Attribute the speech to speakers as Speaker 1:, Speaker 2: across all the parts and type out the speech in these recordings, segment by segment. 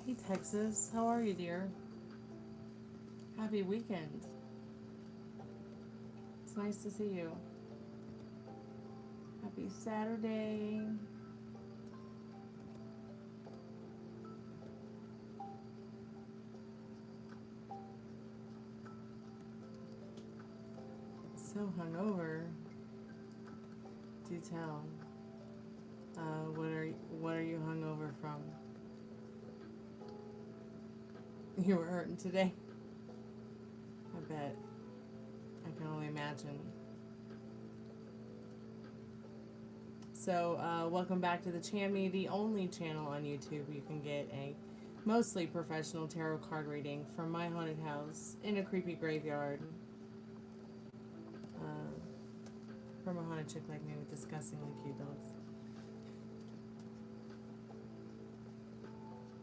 Speaker 1: Hey Texas, how are you, dear? Happy weekend. It's nice to see you. Happy Saturday. So hungover. Do tell. What are you hungover from? You were hurting today. I bet. I can only imagine. So, welcome back to the Chammy, the only channel on YouTube you can get a mostly professional tarot card reading from my haunted house in a creepy graveyard. From a haunted chick like me with disgustingly cute dogs.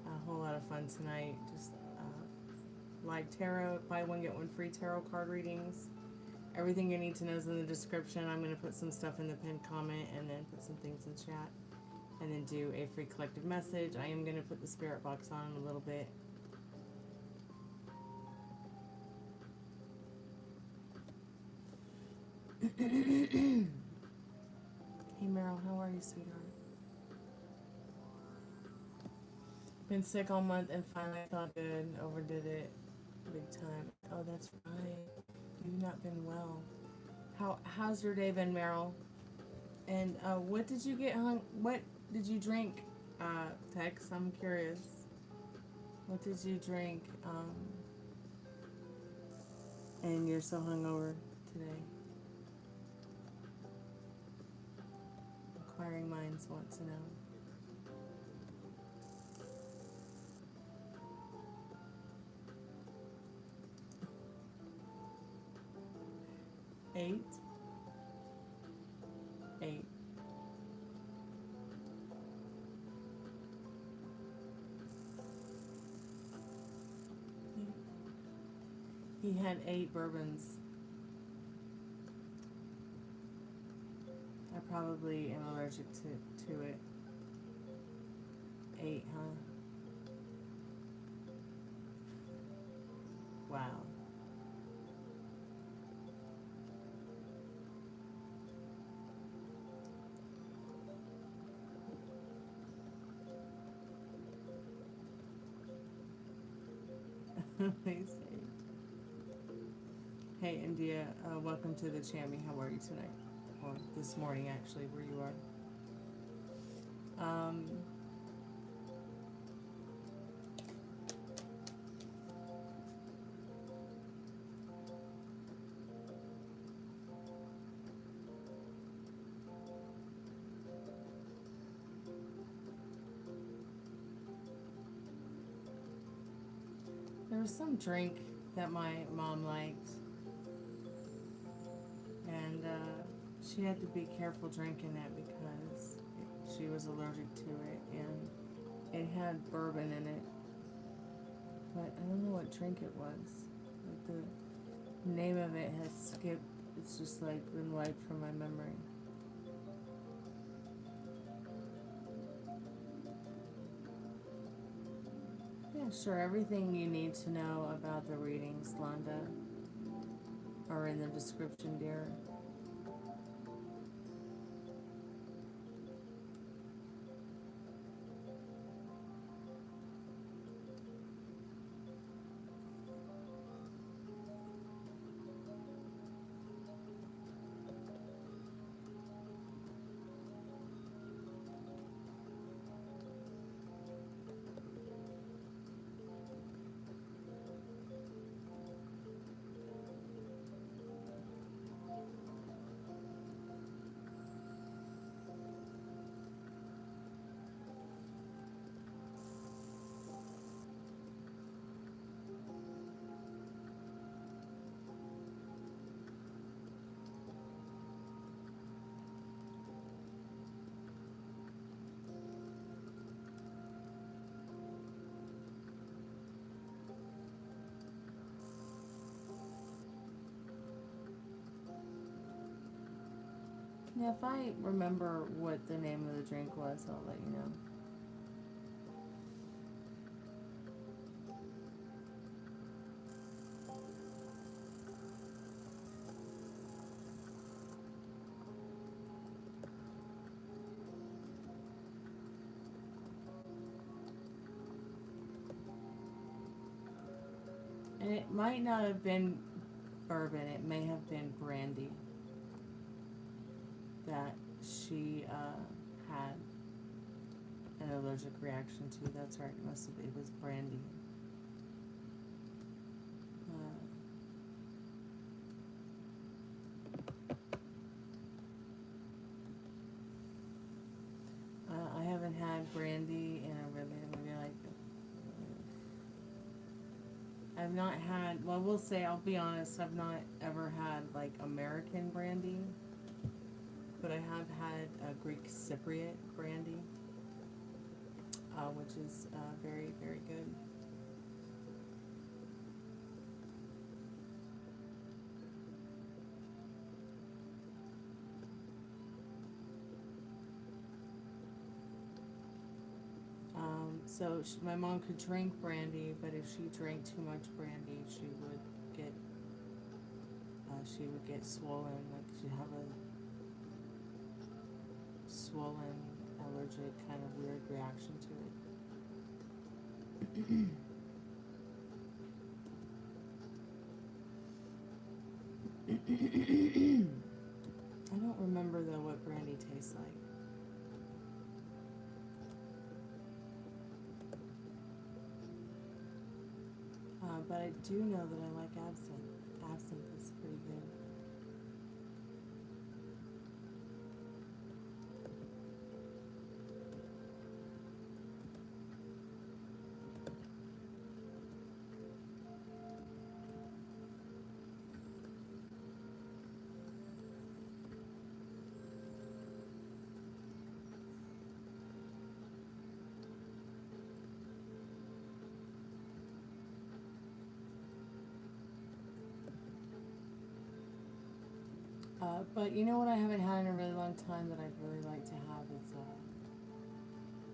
Speaker 1: A whole lot of fun tonight. Just live tarot, buy one get one free tarot card readings. Everything you need to know is in the description. I'm going to put some stuff in the pinned comment and then put some things in chat. And then do a free collective message. I am going to put the spirit box on in a little bit. Hey Meryl, how are you, sweetheart? Been sick all month and finally felt good. Overdid it big time. Oh, that's right. You've not been well. How's your day been, Meryl? And what did you get what did you drink, Tex? I'm curious. What did you drink? And you're so hungover today. Inquiring minds want to know. Eight. He had 8 bourbons. I probably am allergic to it. 8, huh? Wow. Hey India, welcome to the Chammy. How are you tonight? Or this morning, actually, where you are. There was some drink that my mom liked, and she had to be careful drinking it because she was allergic to it, and it had bourbon in it, but I don't know what drink it was. Like the name of it has skipped. It's just like been wiped from my memory. Yeah, sure. Everything you need to know about the readings, Londa, are in the description, dear. Yeah, if I remember what the name of the drink was, I'll let you know. And it might not have been bourbon, it may have been brandy that she had an allergic reaction to. That's right, it was brandy. I haven't had brandy in a really, maybe like, I've not had, well, we'll say, I'll be honest, I've not ever had like American brandy, but I have had Greek Cypriot brandy, which is very, very good. So my mom could drink brandy, but if she drank too much brandy, she would get swollen. Like she'd have a swollen, allergic kind of weird reaction to it. I don't remember though what brandy tastes like. But I do know that I like absinthe. Absinthe is pretty good. But you know what I haven't had in a really long time that I'd really like to have is,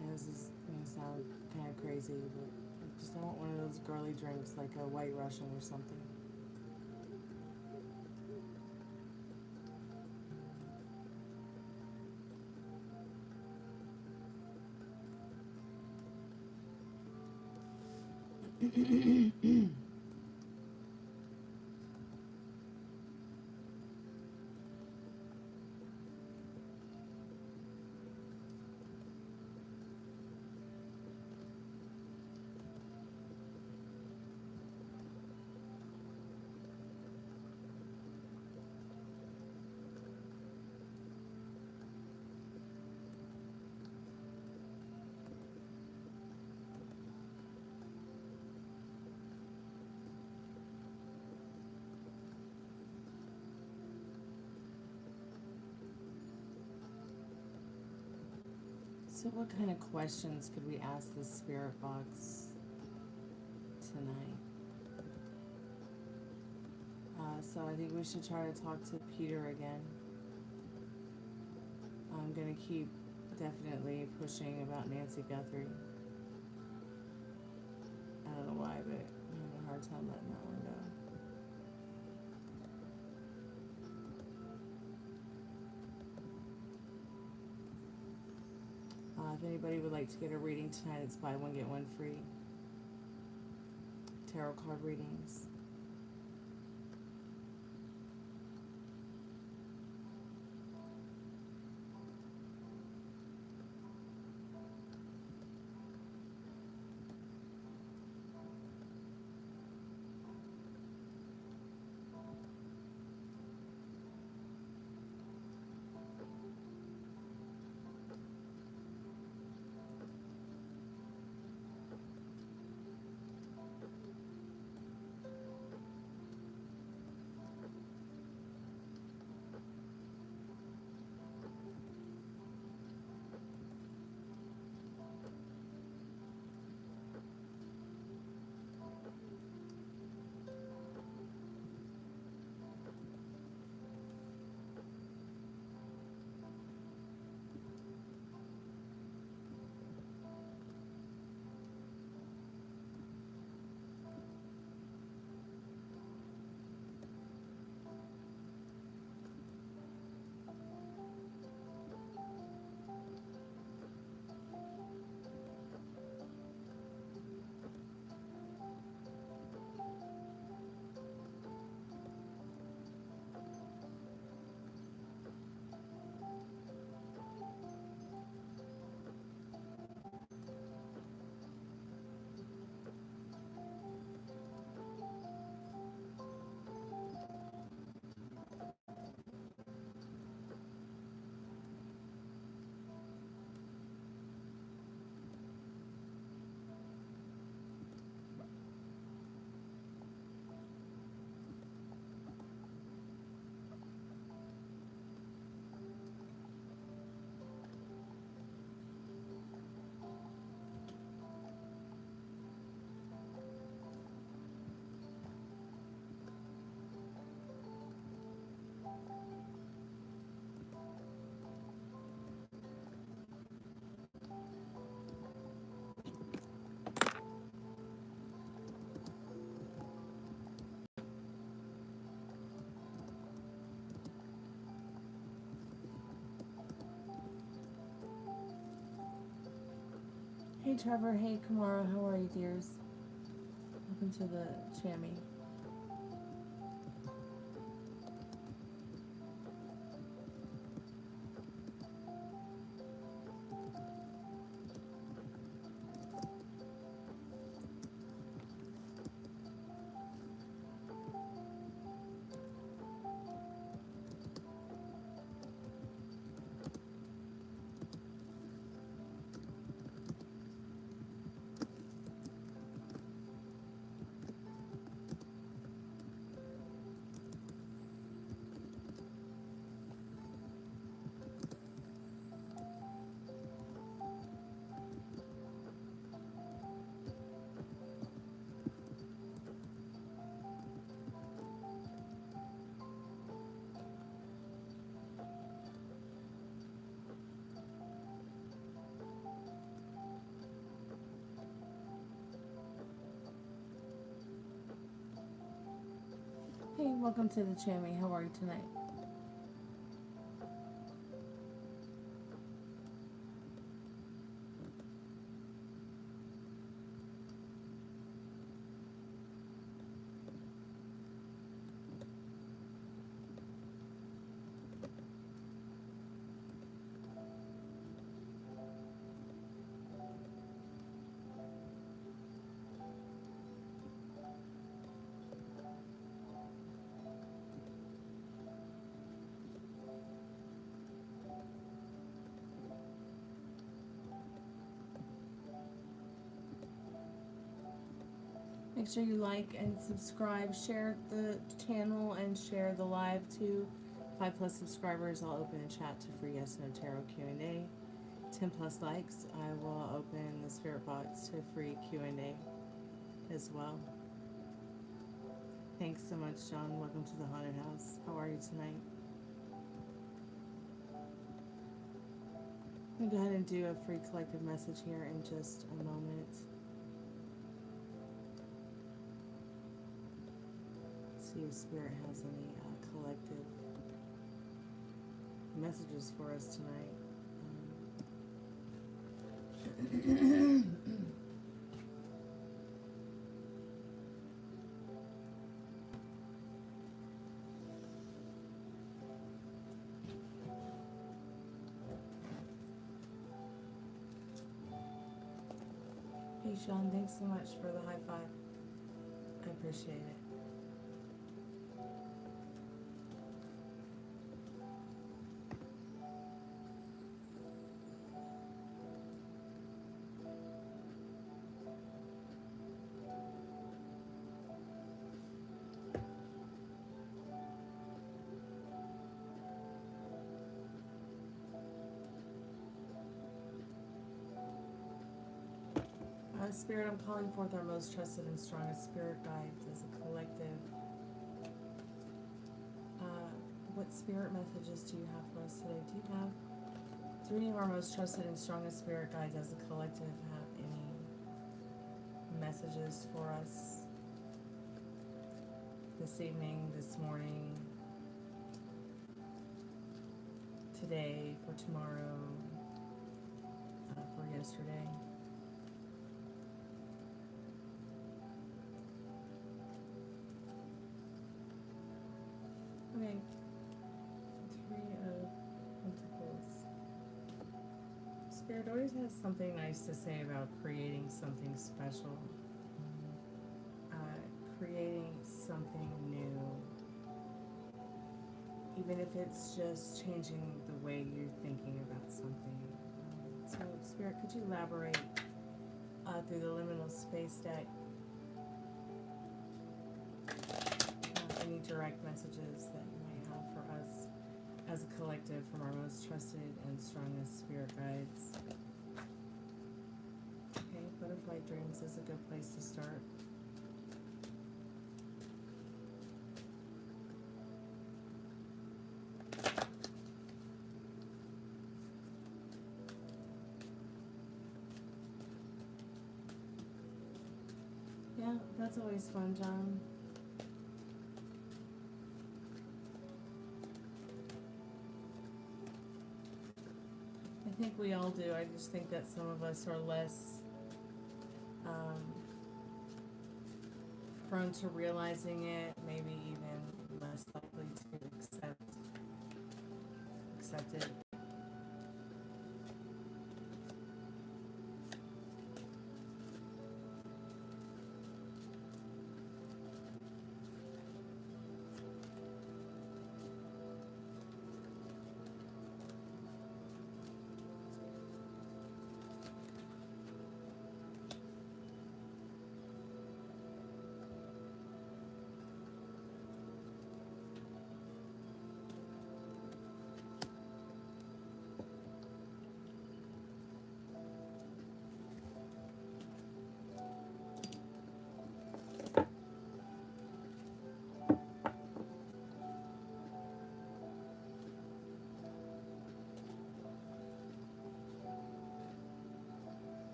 Speaker 1: and this is going to sound kind of crazy, but I want one of those girly drinks like a White Russian or something. So what kind of questions could we ask the spirit box tonight? So I think we should try to talk to Peter again. I'm going to keep definitely pushing about Nancy Guthrie. I don't know why, but I'm having a hard time letting that one go. If anybody would like to get a reading tonight, it's buy one, get one free. Tarot card readings. Hey Trevor, hey Kamara, how are you dears? Welcome to the Chammy. Hey, welcome to the Chammy. How are you tonight? Make sure you like and subscribe, share the channel, and share the live too. 5+ subscribers, I'll open a chat to free Yes No Tarot Q&A. 10+ likes, I will open the Spiritbox to free Q&A as well. Thanks so much, John. Welcome to the Haunted House. How are you tonight? I'm going to go ahead and do a free collective message here in just a moment. See if Spirit has any collective messages for us tonight. Hey Sean, thanks so much for the high five. I appreciate it. Spirit, I'm calling forth our most trusted and strongest spirit guides as a collective. What spirit messages do you have for us today? Do any of our most trusted and strongest spirit guides as a collective have any messages for us this evening, this morning, today, for tomorrow, for yesterday? Okay, 3 of Pentacles. Spirit always has something nice to say about creating something special, creating something new, even if it's just changing the way you're thinking about something. So, Spirit, could you elaborate through the liminal space deck any direct messages that you might have for us as a collective from our most trusted and strongest spirit guides? Okay, butterfly dreams is a good place to start. Yeah, that's always fun, John. I think we all do. I just think that some of us are less prone to realizing it, maybe even less likely to accept it.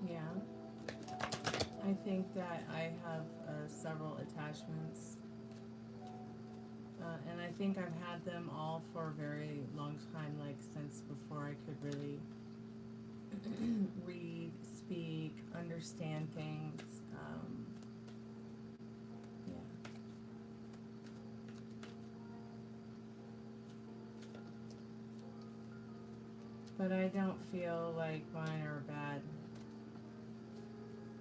Speaker 1: Yeah, I think that I have several attachments, and I think I've had them all for a very long time, like since before I could really read, speak, understand things. Yeah. But I don't feel like mine are bad.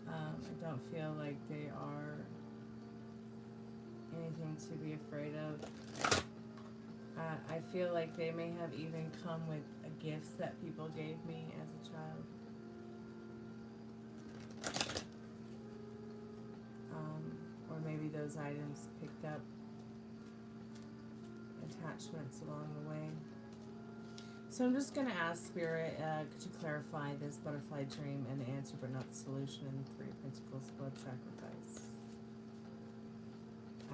Speaker 1: I don't feel like they are anything to be afraid of. I feel like they may have even come with gifts that people gave me as a child. Or maybe those items picked up attachments along the way. So I'm just going to ask Spirit, could you clarify this butterfly dream and the answer but not the solution in the Three of Pentacles blood sacrifice?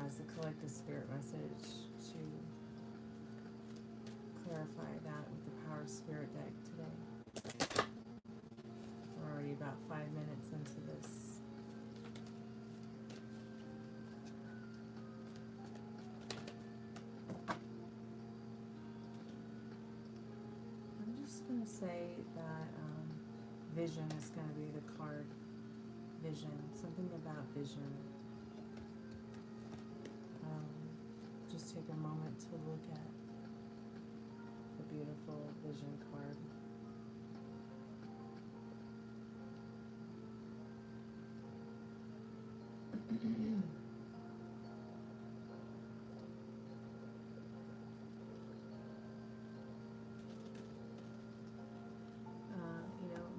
Speaker 1: As a collective spirit message to clarify that with the Power Spirit deck today. We're already about 5 minutes into this. I'm going to say that vision is going to be the card. Vision. Something about vision. Just take a moment to look at the beautiful vision card.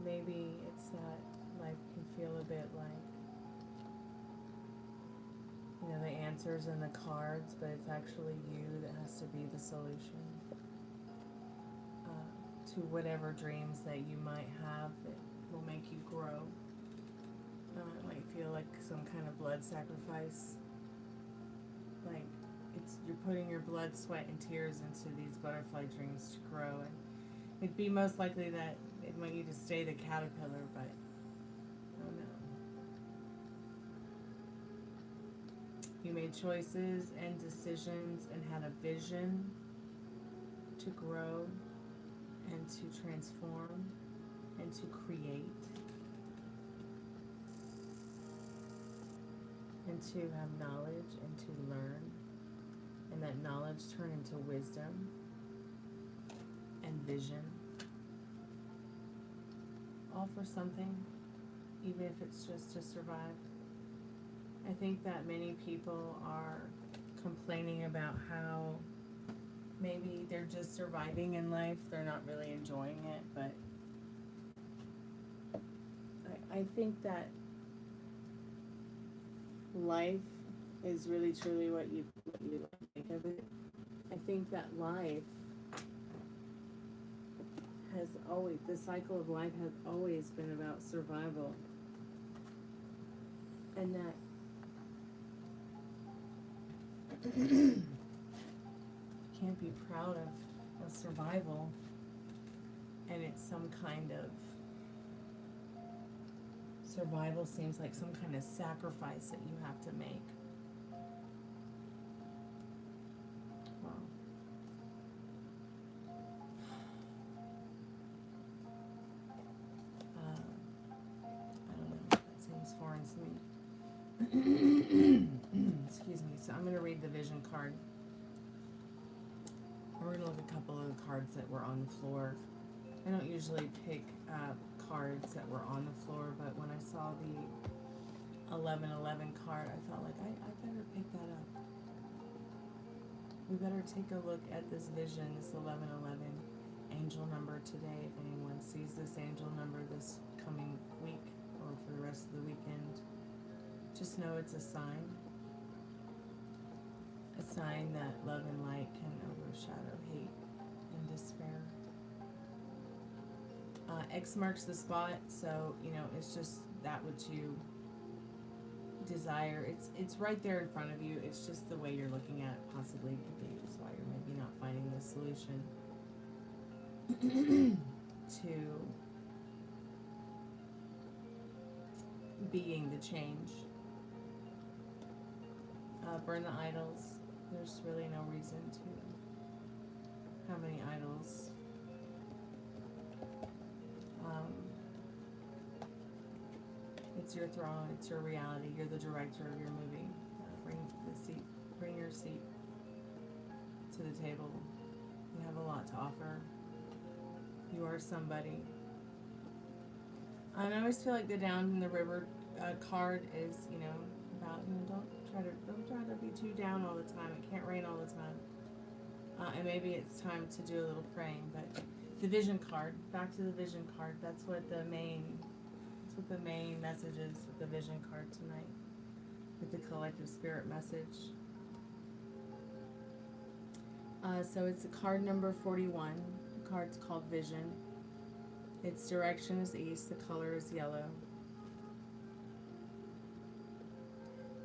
Speaker 1: Maybe it's that life can feel a bit like, the answers in the cards, but it's actually you that has to be the solution to whatever dreams that you might have that will make you grow. It might feel like some kind of blood sacrifice. Like you're putting your blood, sweat, and tears into these butterfly dreams to grow, and it'd be most likely that it want you to stay the caterpillar, but I don't know. You made choices and decisions and had a vision to grow and to transform and to create and to have knowledge and to learn, and that knowledge turn into wisdom and vision. All for something, even if it's just to survive. I think that many people are complaining about how maybe they're just surviving in life, they're not really enjoying it, but I think that life is really truly what you think of it. I think that life has always, the cycle of life has always been about survival, and that you can't be proud of survival, and it's some kind of survival seems like some kind of sacrifice that you have to make. card. We're going to look at a couple of the cards that were on the floor. I don't usually pick cards that were on the floor, but when I saw the 1111 card, I felt like I better pick that up. We better take a look at this vision, this 1111 angel number today. If anyone sees this angel number this coming week or for the rest of the weekend, just know it's a sign. A sign that love and light can overshadow hate and despair. X marks the spot, so you know it's just that which you desire. It's right there in front of you. It's just the way you're looking at it possibly could be just why you're maybe not finding the solution to being the change. Burn the idols. There's really no reason to have any idols. It's your throne, it's your reality, you're the director of your movie. Bring your seat to the table. You have a lot to offer. You are somebody. And I always feel like the Down in the River card is, you know, about, you know, don't try to be too down all the time. It can't rain all the time. And maybe it's time to do a little praying. But the Vision card, back to the Vision card. That's what the main message is with the Vision card tonight, with the collective spirit message. So it's a card number 41. The card's called Vision. Its direction is east. The color is yellow.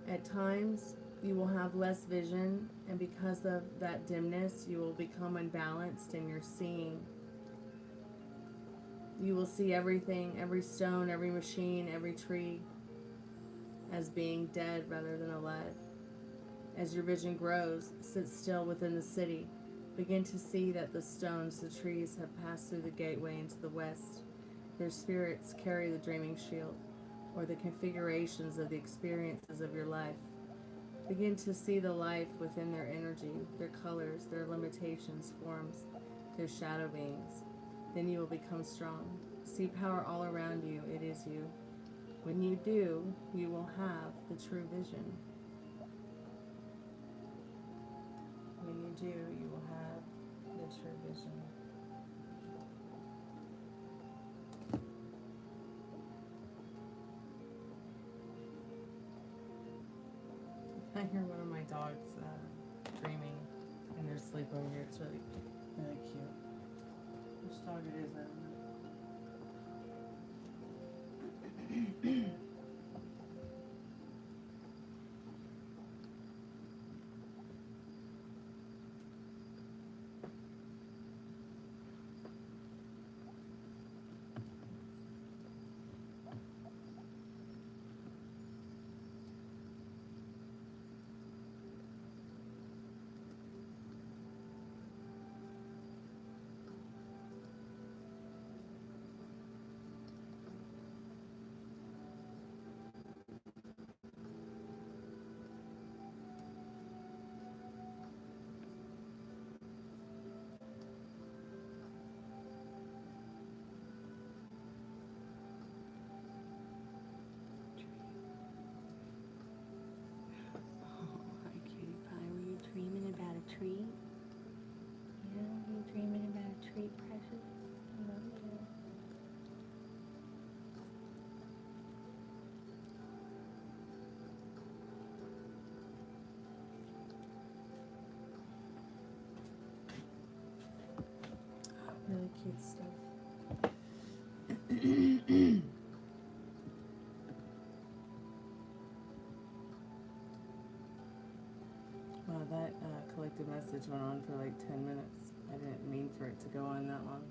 Speaker 1: At times, you will have less vision, and because of that dimness, you will become unbalanced in your seeing. You will see everything, every stone, every machine, every tree, as being dead rather than alive. As your vision grows, sit still within the city. Begin to see that the stones, the trees, have passed through the gateway into the west. Their spirits carry the dreaming shield, or the configurations of the experiences of your life. Begin to see the life within their energy, their colors, their limitations, forms, their shadow beings. Then you will become strong. See power all around you. It is you. When you do, you will have the true vision. When you do, you will have the true vision. I hear one of my dogs dreaming in their sleep over here. It's really, really cute. Which dog it is, I don't know.
Speaker 2: Dreaming about a tree? Yeah, you dreaming about a tree, precious? I love you.
Speaker 1: Really cute stuff. Wow, that collective message went on for like 10 minutes. I didn't mean for it to go on that long.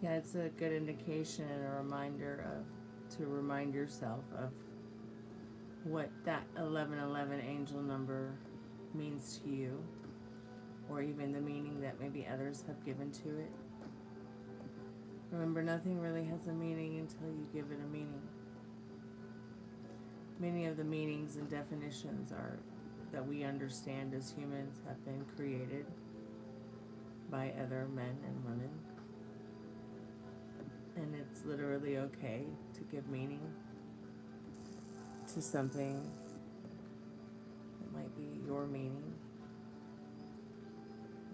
Speaker 1: Yeah, it's a good indication and a reminder to remind yourself of what that 1111 angel number means to you. or even the meaning that maybe others have given to it. Remember, nothing really has a meaning until you give it a meaning. Many of the meanings and definitions are that we understand as humans have been created by other men and women. And it's literally okay to give meaning to something that might be your meaning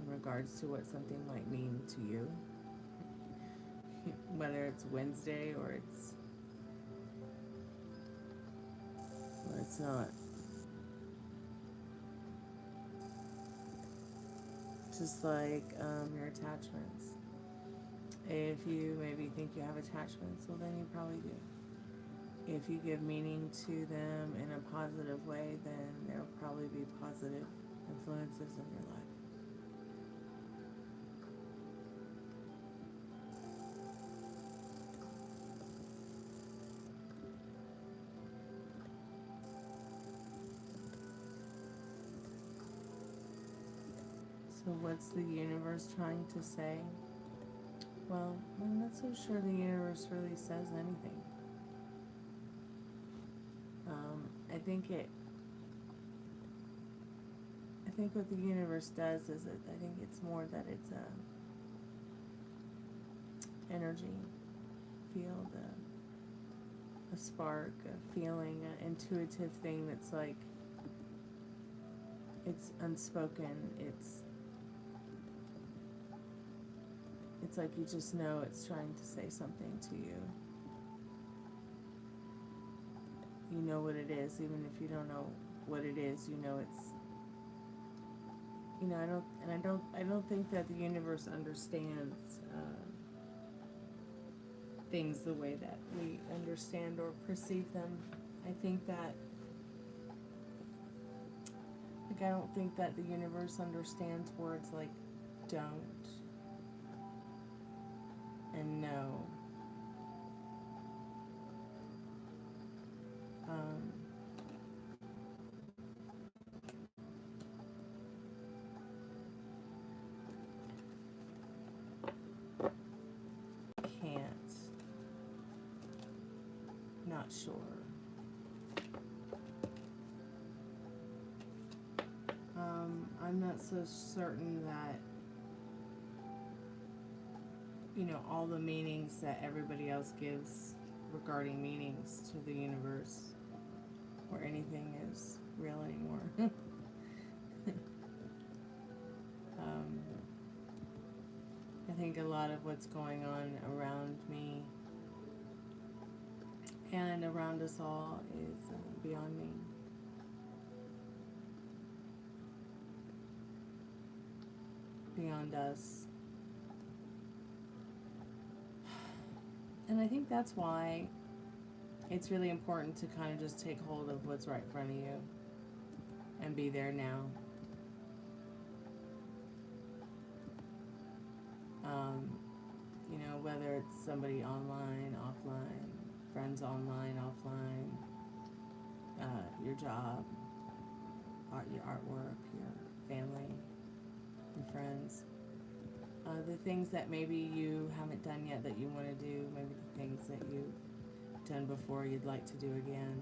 Speaker 1: in regards to what something might mean to you. Whether it's Wednesday or it's not. Just like your attachments. If you maybe think you have attachments, well then you probably do. If you give meaning to them in a positive way, then there will probably be positive influences in your life. So what's the universe trying to say? Well, I'm not so sure the universe really says anything. I think what the universe does is I think it's more that it's a energy field, a spark, a feeling, an intuitive thing that's like, it's unspoken, it's like you just know it's trying to say something to you. You know what it is, even if you don't know what it is, you know it's, you know, I don't think that the universe understands things the way that we understand or perceive them. I think that, like, I don't think that the universe understands words like don't and no. Can't. Not sure. I'm not so certain that, you know, all the meanings that everybody else gives regarding meanings to the universe or anything is real anymore. I think a lot of what's going on around me and around us all is beyond me. Beyond us. And I think that's why it's really important to kind of just take hold of what's right in front of you and be there now. You know, whether it's somebody online, offline, friends online, offline, your job, your artwork, your family, your friends. The things that maybe you haven't done yet that you want to do, maybe the things that you've done before you'd like to do again.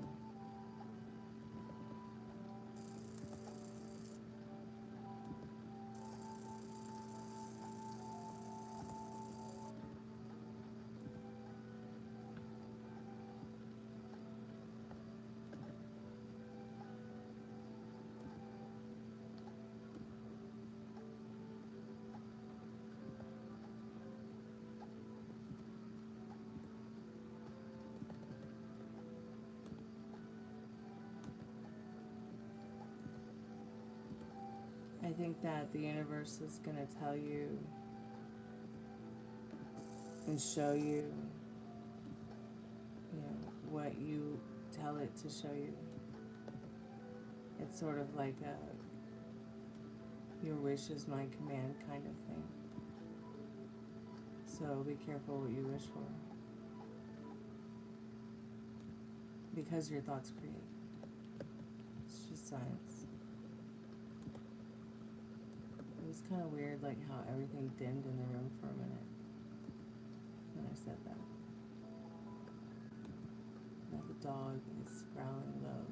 Speaker 1: I think that the universe is going to tell you and show you, you know, what you tell it to show you. It's sort of like a your wish is my command kind of thing. So be careful what you wish for, because your thoughts create. It's just science. was kind of weird, like how everything dimmed in the room for a minute when I said that. Now the dog is growling low.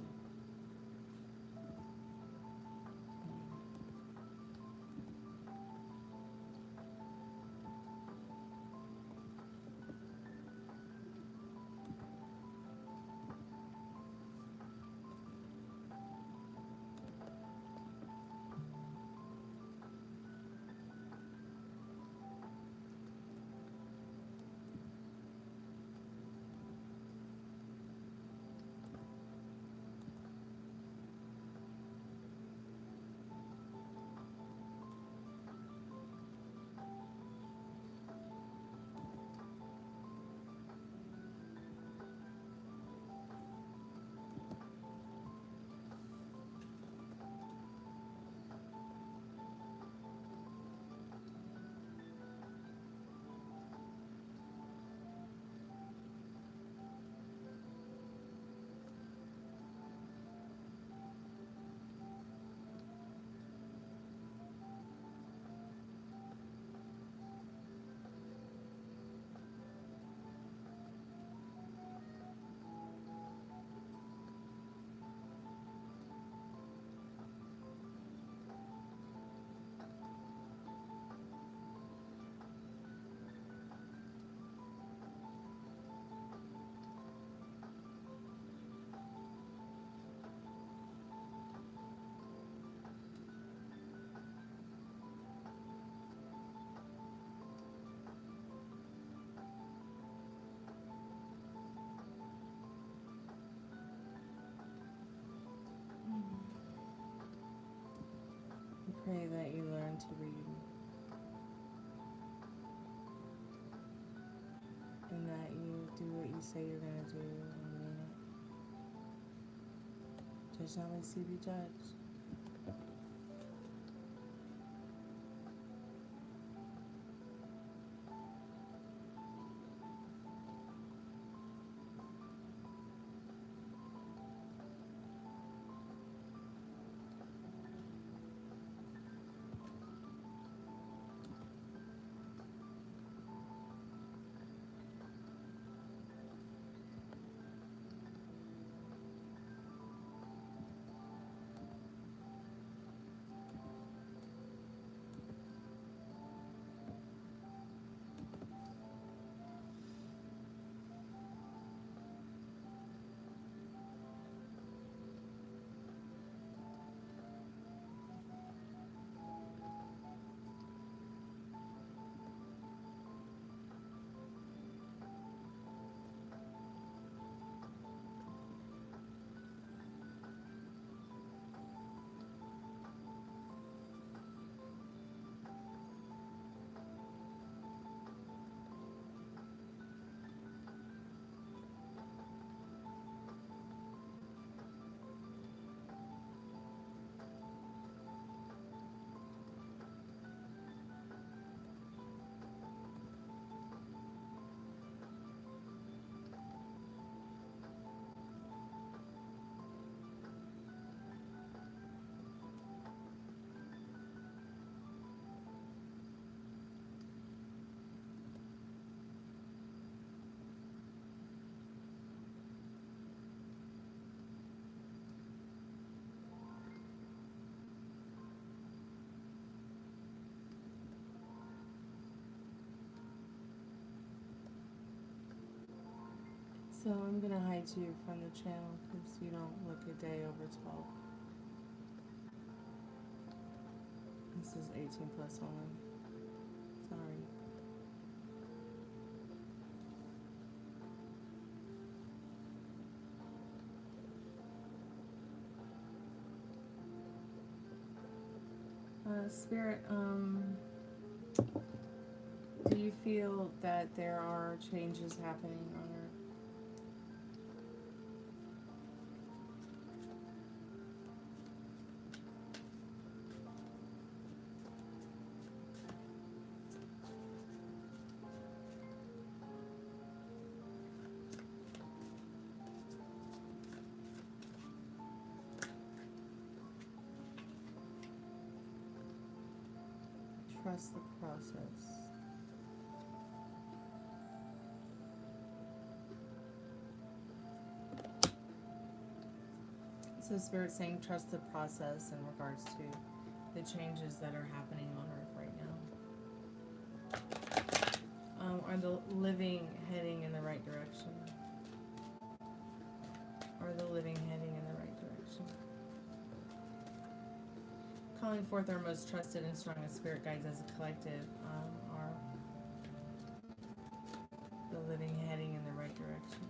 Speaker 1: I pray that you learn to read and that you do what you say you're going to do and mean it. Judge not lest you be judged. So I'm going to hide you from the channel because you don't look a day over 12. This is 18 plus only. Sorry. Spirit, do you feel that there are changes happening on Earth? trust the process. So Spirit's saying trust the process in regards to the changes that are happening on Earth right now. Are the living heading in the right direction? Are the living heading in the right direction? Calling forth our most trusted and strongest spirit guides as a collective, are the living heading in the right direction?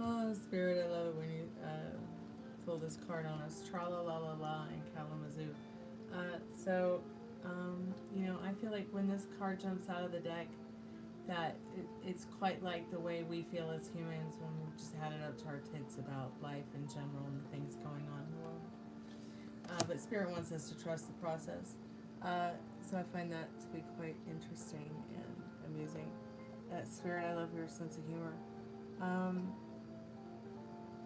Speaker 1: Oh, Spirit, I love it when you pull this card on us. Tra-la-la-la-la and Kalamazoo. You know, I feel like when this card jumps out of the deck, that it's quite like the way we feel as humans when we've just had it up to our tits about life in general and the things going on in the world. But Spirit wants us to trust the process. So I find that to be quite interesting and amusing. Spirit, I love your sense of humor.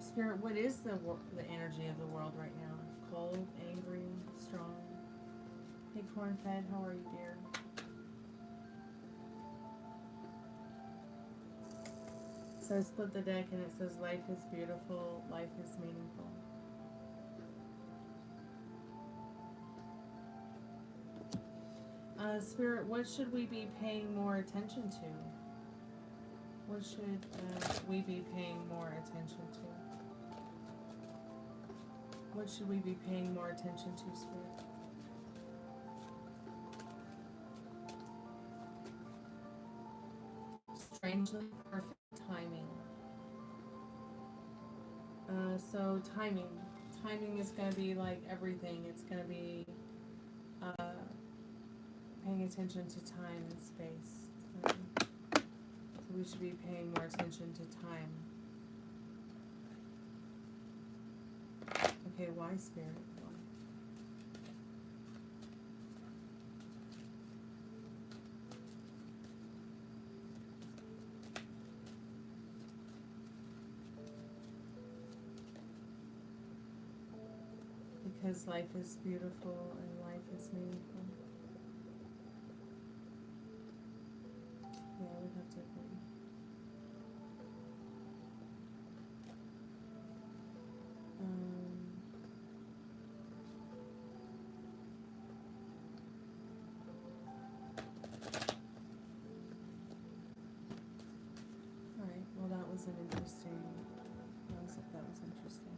Speaker 1: Spirit, what is the energy of the world right now? Cold, angry, strong? Hey, Corn-Fed, how are you, dear? So I split the deck and it says life is beautiful, life is meaningful. Spirit, what should we be paying more attention to? What should we be paying more attention to? What should we be paying more attention to, Spirit? Strangely perfect timing. So timing. Timing is going to be like everything. It's going to be paying attention to time and space. So we should be paying more attention to time. Okay, why, Spirit? Why? Because life is beautiful and life is meaningful. Yeah, I would have to agree. Alright, well that was an interesting, that was interesting.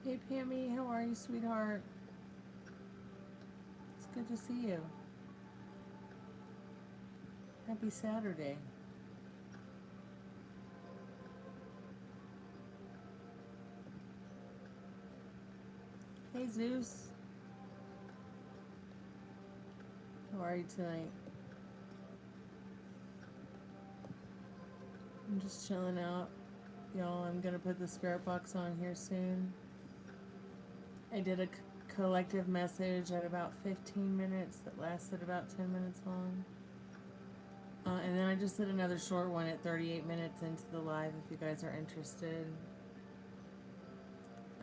Speaker 1: Hey Pammy, how are you, sweetheart? It's good to see you. Happy Saturday. Hey Zeus. How are you tonight? I'm just chilling out. Y'all, I'm gonna put the Spiritbox on here soon. I did a collective message at about 15 minutes that lasted about 10 minutes long. And then I just did another short one at 38 minutes into the live if you guys are interested.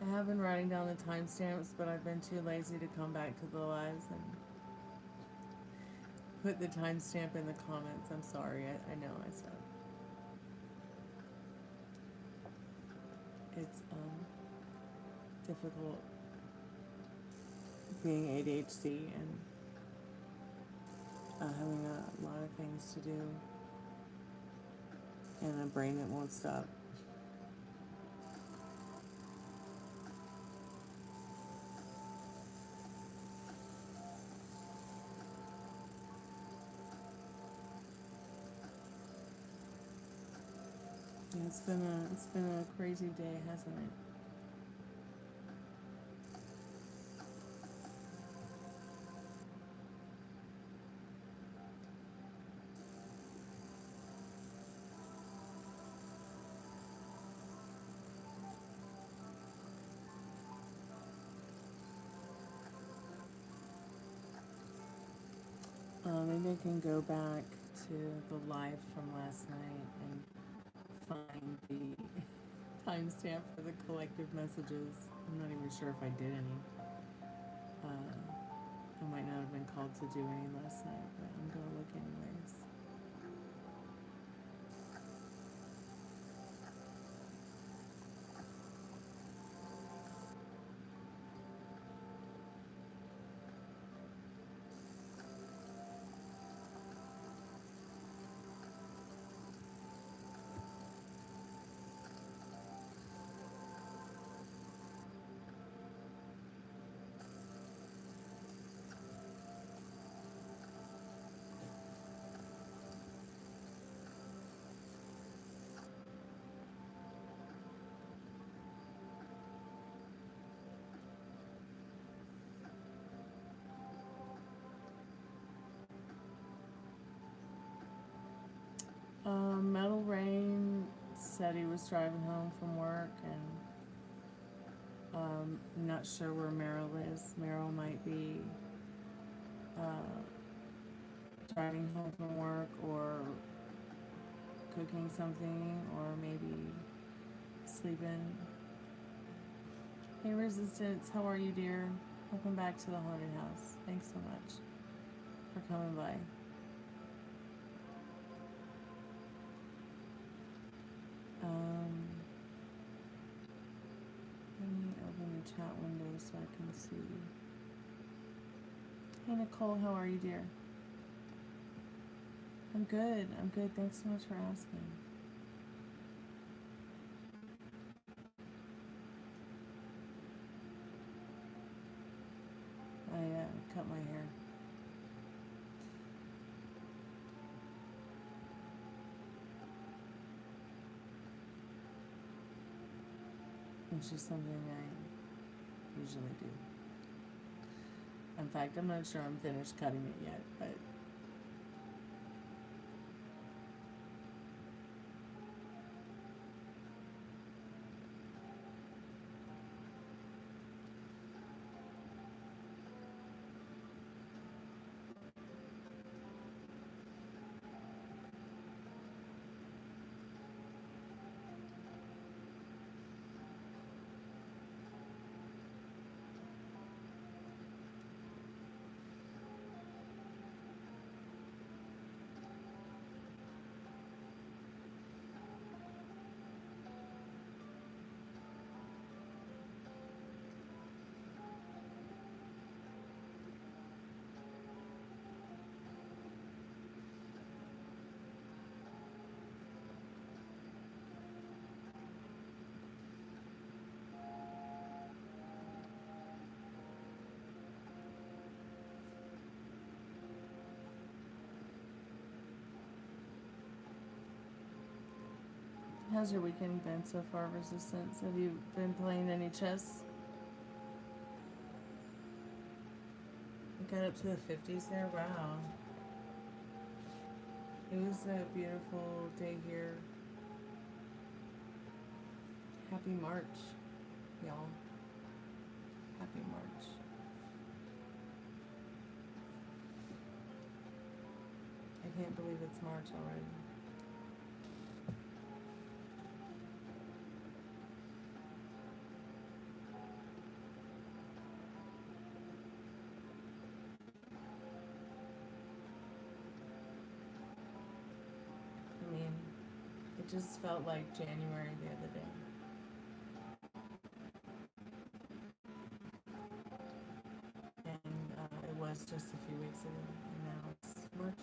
Speaker 1: I have been writing down the timestamps, but I've been too lazy to come back to the lives and put the timestamp in the comments. I'm sorry, I know I said. It's difficult being ADHD and having a lot of things to do and a brain that won't stop. Yeah, it's been a crazy day, hasn't it? Maybe I can go back to the live from last night and find the timestamp for the collective messages. I'm not even sure if I did any. I might not have been called to do any last night, but I'm gonna look anyways. Metal Rain said he was driving home from work, and I'm not sure where Meryl is. Meryl might be driving home from work or cooking something or maybe sleeping. Hey Resistance, how are you, dear? Welcome back to the haunted house. Thanks so much for coming by. Let me open the chat window so I can see. Hey Nicole, how are you, dear? I'm good. I'm good. Thanks so much for asking. I cut my hair. Which is something I usually do. In fact, I'm not sure I'm finished cutting it yet, but How's your weekend been so far, Resistance? Have you been playing any chess? You got up to the 50s there? Wow. It was a beautiful day here. Happy March, y'all. Happy March. I can't believe it's March already. I mean, it just felt like January the other day. And it was just a few weeks ago, and now it's March.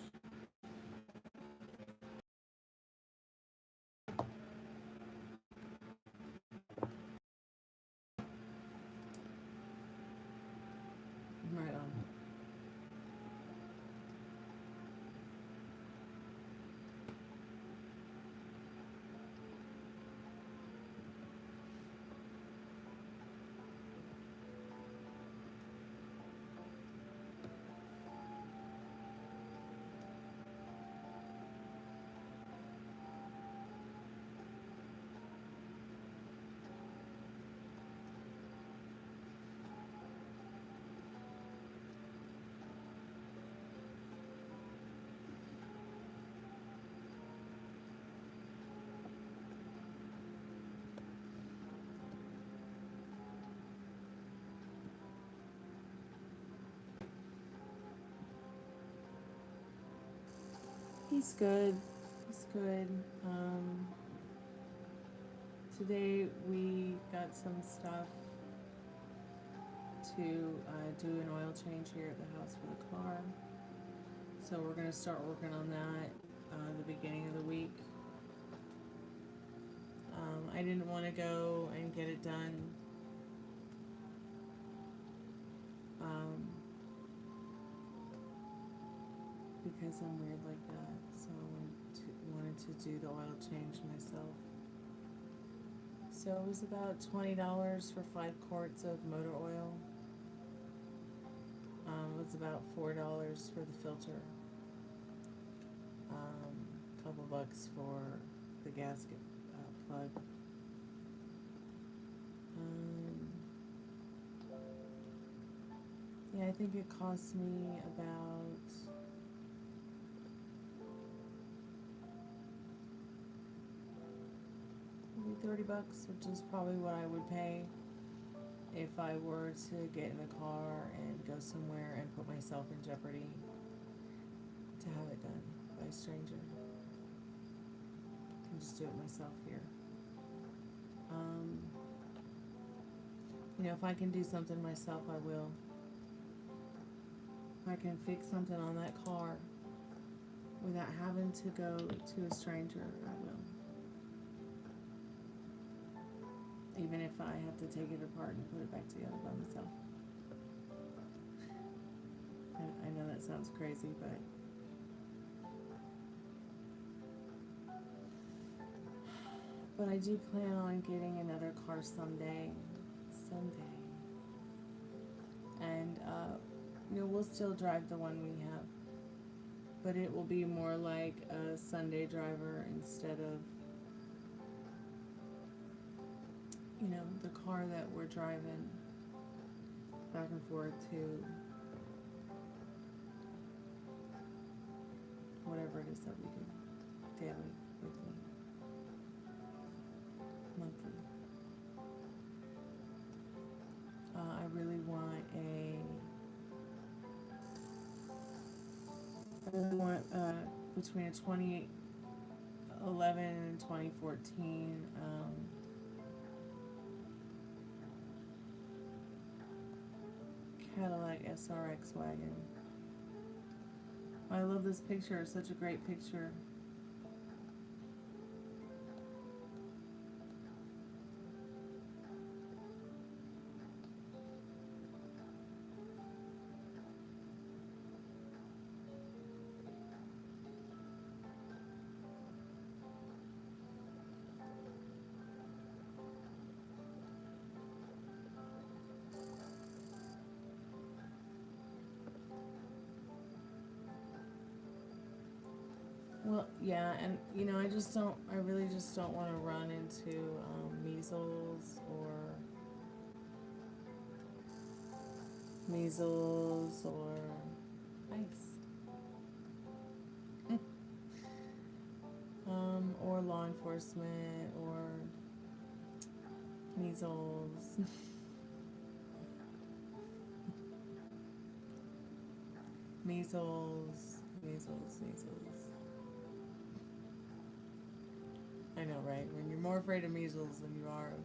Speaker 1: Right on. He's good. He's good. Today we got some stuff to do an oil change here at the house for the car. So we're going to start working on that the beginning of the week. I didn't want to go and get it done because I'm weird like that. So I wanted to do the oil change myself. So it was about $20 for 5 quarts of motor oil. It was about $4 for the filter. A couple bucks for the gasket plug. Yeah, I think it cost me about maybe 30 bucks, which is probably what I would pay if I were to get in the car and go somewhere and put myself in jeopardy to have it done by a stranger. I can just do it myself here. You know, if I can do something myself, I will. If I can fix something on that car without having to go to a stranger, I will. Even if I have to take it apart and put it back together by myself. I know that sounds crazy, but I do plan on getting another car someday. And, you know, we'll still drive the one we have, but it will be more like a Sunday driver instead of, you know, the car that we're driving back and forth to whatever it is that we do, daily, weekly, monthly. I really want between a 2011 and 2014 Cadillac SRX wagon. I love this picture. It's such a great picture. Well, yeah, and I really just don't want to run into measles or ice, or law enforcement or measles. Measles. I know, right? When you're more afraid of measles than you are of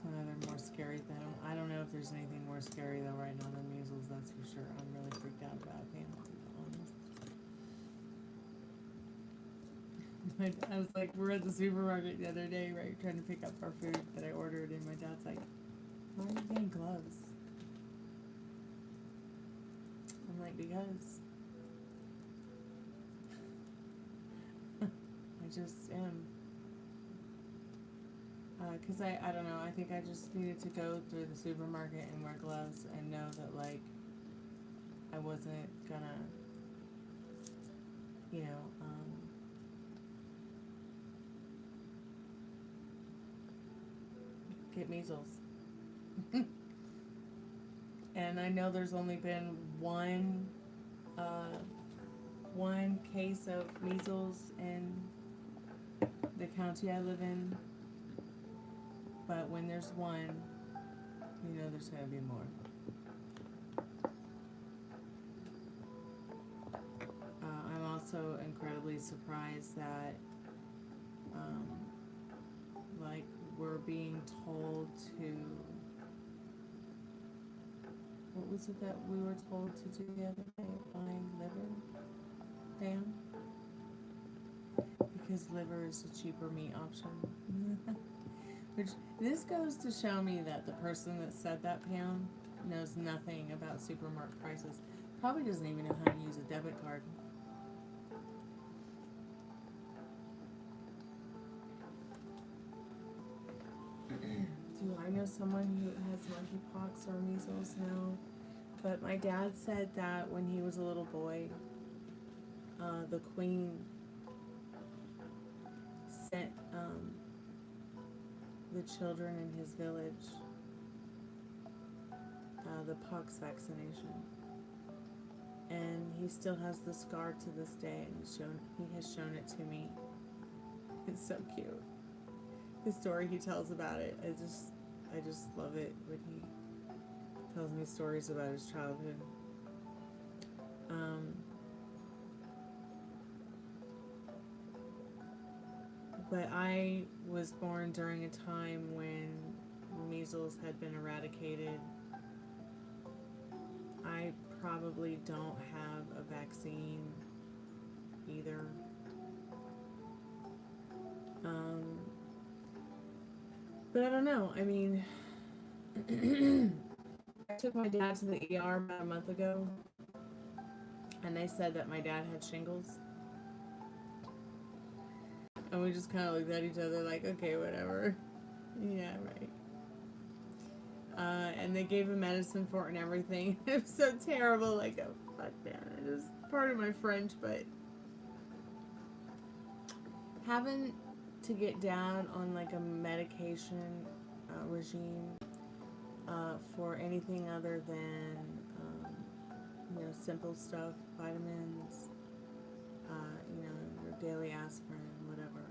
Speaker 1: some other more scary thing. I don't know if there's anything more scary though right now than measles. That's for sure. I'm really freaked out about it, to be honest. I was like, we're at the supermarket the other day, right, trying to pick up our food that I ordered, and my dad's like, "Why are you getting gloves?" I'm like, "Because I just am." Because I don't know, I think I just needed to go through the supermarket and wear gloves and know that, like, I wasn't gonna, you know, get measles. And I know there's only been one case of measles in the county I live in. But when there's one, there's going to be more. I'm also incredibly surprised that, like, we're being told to, what was it that we were told to do the other day? Buy liver, Dan? Because liver is a cheaper meat option. Which, this goes to show me that the person that said that, Pam, knows nothing about supermarket prices. Probably doesn't even know how to use a debit card. Do I know someone who has monkeypox or measles? No. But my dad said that when he was a little boy, the Queen sent the children in his village the pox vaccination, and he still has the scar to this day, and he has shown it to me. It's so cute. The story he tells about it, I just love it when he tells me stories about his childhood. But I was born during a time when measles had been eradicated. I probably don't have a vaccine either. But I don't know. I mean, I took my dad to the ER about a month ago, and they said that my dad had shingles. And we just kind of looked at each other like, okay, whatever. Yeah, right. And they gave him medicine for it and everything. It was so terrible. Like, oh, fuck, man. It is part of my French, but having to get down on, like, a medication regime for anything other than, simple stuff, vitamins, your daily aspirin, whatever,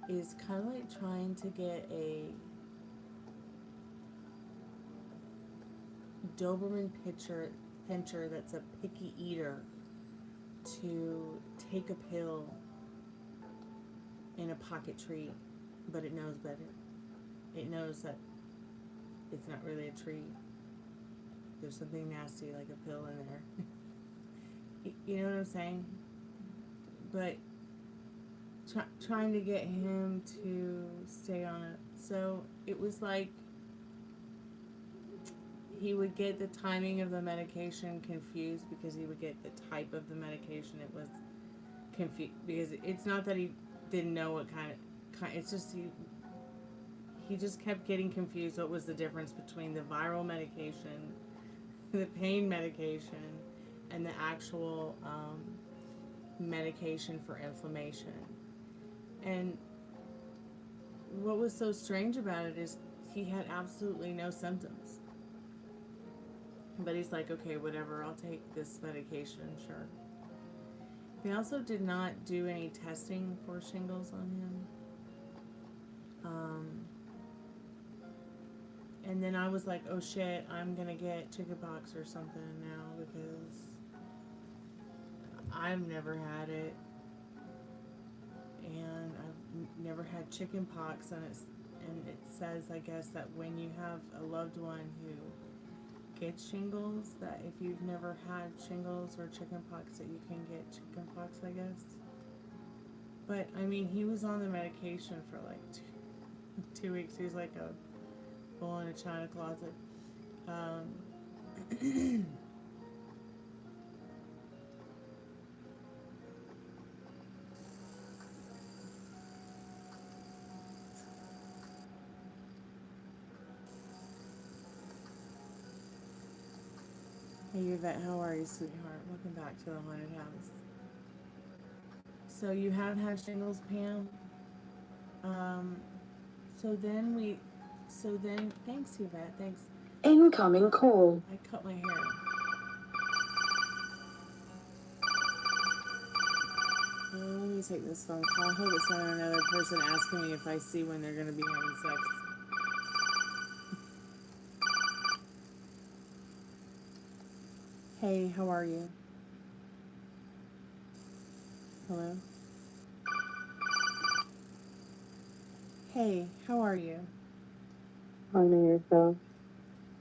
Speaker 1: is kind of like trying to get a Doberman pincher that's a picky eater to take a pill in a pocket treat, but it knows better. It knows that it's not really a treat. There's something nasty like a pill in there. You know what I'm saying? But trying to get him to stay on it. So it was like he would get the timing of the medication confused because he would get the type of the medication. It was confused because it's not that he didn't know what kind. It's just he just kept getting confused. What was the difference between the viral medication the pain medication and the actual medication for inflammation. And what was so strange about it is he had absolutely no symptoms. But he's like, okay, whatever, I'll take this medication, sure. They also did not do any testing for shingles on him. And then I was like, oh shit, I'm gonna get chickenpox or something now because I've never had it. And I've never had chickenpox, and it says, I guess, that when you have a loved one who gets shingles, that if you've never had shingles or chickenpox, that you can get chickenpox, I guess. But I mean, he was on the medication for like 2 weeks. He was like a bull in a china closet. Hey Yvette, how are you, sweetheart? Welcome back to the haunted house. So you have had shingles, Pam. Thanks Yvette, thanks.
Speaker 3: Incoming call.
Speaker 1: I cut my hair. Let me take this phone call. I hope it's not another person asking me if I see when they're going to be having sex. Hey, how are you? Hello? Hey, how are you?
Speaker 3: Finding yourself.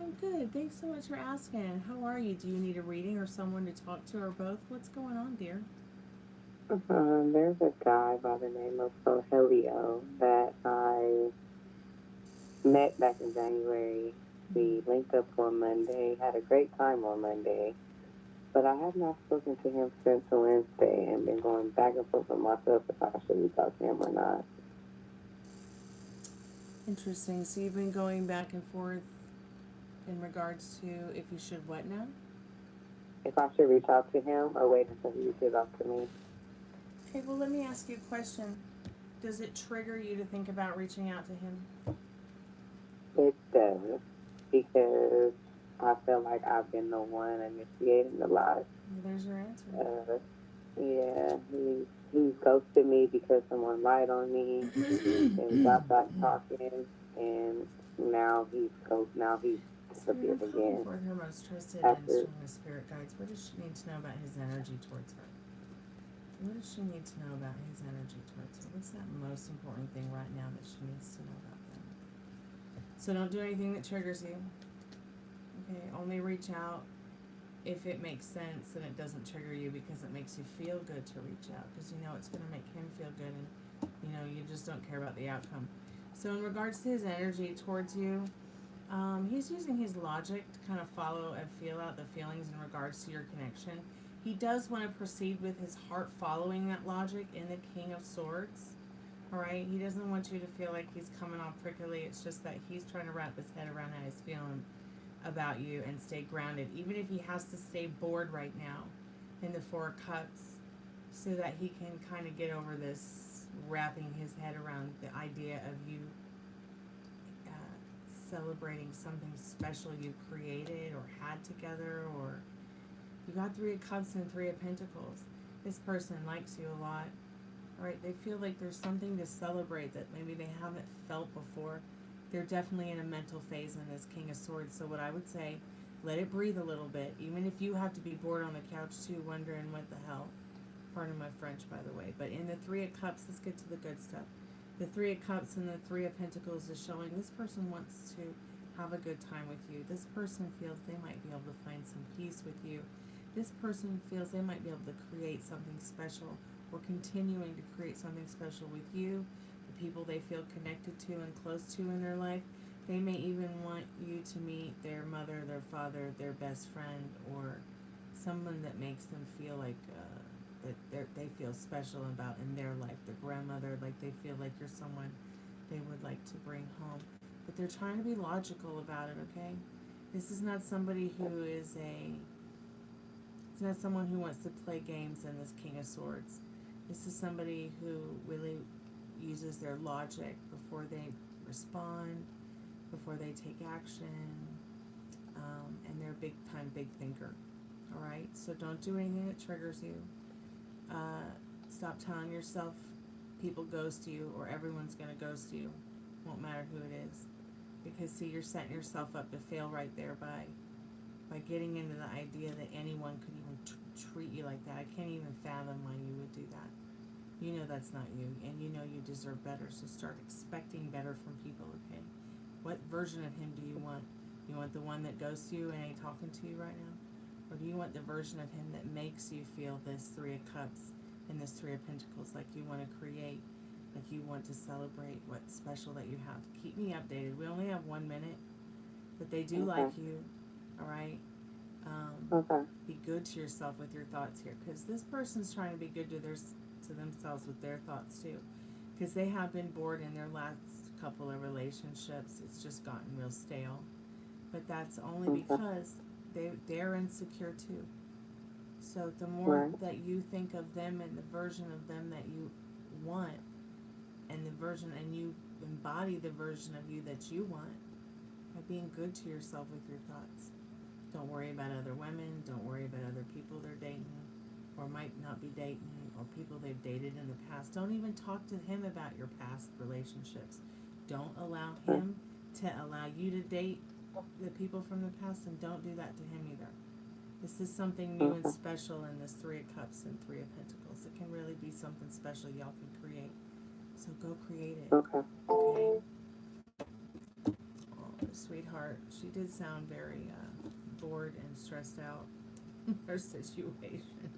Speaker 1: I'm good. Thanks so much for asking. How are you? Do you need a reading or someone to talk to or both? What's going on, dear?
Speaker 3: There's a guy by the name of Rogelio that I met back in January. We linked up on Monday, had a great time on Monday, but I have not spoken to him since Wednesday and been going back and forth with myself if I should reach out to him or not.
Speaker 1: Interesting. So you've been going back and forth in regards to if you should what now?
Speaker 3: If I should reach out to him or wait until he reaches out to me.
Speaker 1: Okay, well, let me ask you a question. Does it trigger you to think about reaching out to him?
Speaker 3: It does, because I feel like I've been the one initiating a lot.
Speaker 1: Well, there's your answer.
Speaker 3: Yeah, he ghosted me because someone lied on me and got back talking, and now he's disappeared again.
Speaker 1: For her most trusted and strongest spirit guides, what does she need to know about his energy towards her? What does she need to know about his energy towards her? What's that most important thing right now that she needs to know about them? So don't do anything that triggers you. Okay, only reach out if it makes sense and it doesn't trigger you because it makes you feel good to reach out because you know it's going to make him feel good and you know you just don't care about the outcome. So in regards to his energy towards you, he's using his logic to kind of follow and feel out the feelings in regards to your connection. He does want to proceed with his heart following that logic in the King of Swords. Alright? He doesn't want you to feel like he's coming off prickly. It's just that he's trying to wrap his head around how he's feeling about you and stay grounded. Even if he has to stay bored right now in the Four of Cups so that he can kind of get over this wrapping his head around the idea of you celebrating something special you created or had together, or you got Three of Cups and Three of Pentacles. This person likes you a lot. Alright, they feel like there's something to celebrate that maybe they haven't felt before. They're definitely in a mental phase in this King of Swords. So what I would say, let it breathe a little bit. Even if you have to be bored on the couch too, wondering what the hell. Pardon my French, by the way. But in the Three of Cups, let's get to the good stuff. The Three of Cups and the Three of Pentacles is showing this person wants to have a good time with you. This person feels they might be able to find some peace with you. This person feels they might be able to create something special or continuing to create something special with you. The people they feel connected to and close to in their life. They may even want you to meet their mother, their father, their best friend, or someone that makes them feel like that they feel special about in their life. Their grandmother, like they feel like you're someone they would like to bring home. But they're trying to be logical about it, okay? This is not somebody who is it's not someone who wants to play games in this King of Swords. This is somebody who really uses their logic before they respond, before they take action, and they're a big thinker. All right, so don't do anything that triggers you. Stop telling yourself people ghost you or everyone's going to ghost you. Won't matter who it is. Because, see, you're setting yourself up to fail right there by getting into the idea that anyone could even treat you like that. I can't even fathom why you would do that. You know that's not you, and you know you deserve better, so start expecting better from people, okay? What version of him do you want? You want the one that ghosts you and ain't talking to you right now? Or do you want the version of him that makes you feel this Three of Cups and this Three of Pentacles, like you want to create, like you want to celebrate what's special that you have? Keep me updated. We only have 1 minute, but they do like you, all right? Be good to yourself with your thoughts here, because this person's trying to be good to themselves with their thoughts too, because they have been bored in their last couple of relationships. It's just gotten real stale, but that's only because they're insecure too. So the more that you think of them and the version of them that you want, and you embody the version of you that you want by being good to yourself with your thoughts. Don't worry about other women. Don't worry about other people they're dating or might not be dating, or people they've dated in the past. Don't even talk to him about your past relationships. Don't allow him to allow you to date the people from the past, and don't do that to him either. This is something new and special in this Three of Cups and Three of Pentacles. It can really be something special y'all can create. So go create it. Okay? Oh, sweetheart. She did sound very bored and stressed out in her situation.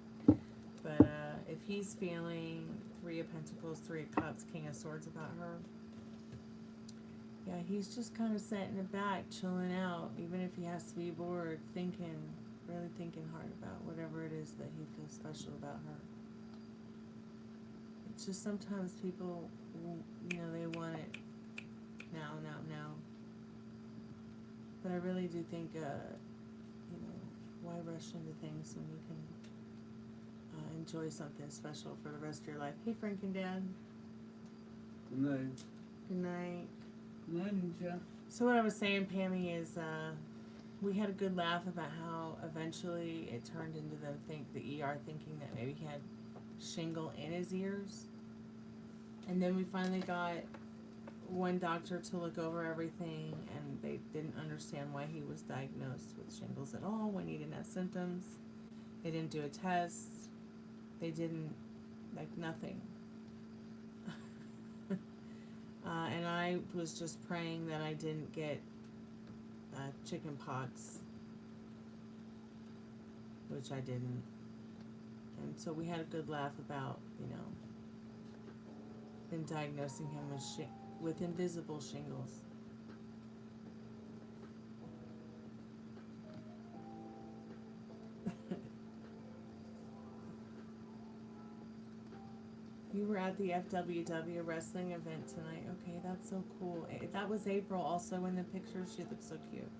Speaker 1: But if he's feeling Three of Pentacles, Three of Cups, King of Swords about her, yeah, he's just kind of setting it back, chilling out, even if he has to be bored, really thinking hard about whatever it is that he feels special about her. It's just sometimes people, they want it now. But I really do think, why rush into things when you can enjoy something special for the rest of your life? Hey, Frank and Dad.
Speaker 4: Good night.
Speaker 1: Good night.
Speaker 4: Good night, Ninja.
Speaker 1: So what I was saying, Pammy, is we had a good laugh about how eventually it turned into the ER thinking that maybe he had shingle in his ears. And then we finally got one doctor to look over everything, and they didn't understand why he was diagnosed with shingles at all when he didn't have symptoms. They didn't do a test. They didn't, nothing. And I was just praying that I didn't get chicken pox, which I didn't. And so we had a good laugh about, them diagnosing him with invisible shingles. You were at the FWW wrestling event tonight. Okay, that's so cool. That was April also in the picture. She looks so cute.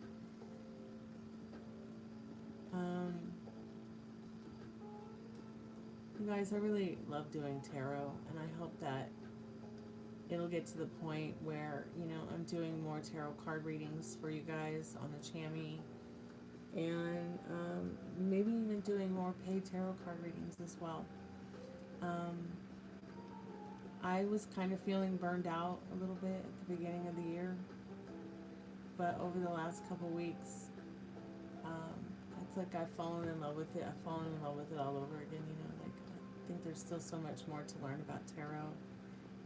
Speaker 1: You guys, I really love doing tarot, and I hope that it'll get to the point where, I'm doing more tarot card readings for you guys on the Chammy, and maybe even doing more paid tarot card readings as well. I was kind of feeling burned out a little bit at the beginning of the year, but over the last couple weeks, it's like I've fallen in love with it. I've fallen in love with it all over again, I think there's still so much more to learn about tarot,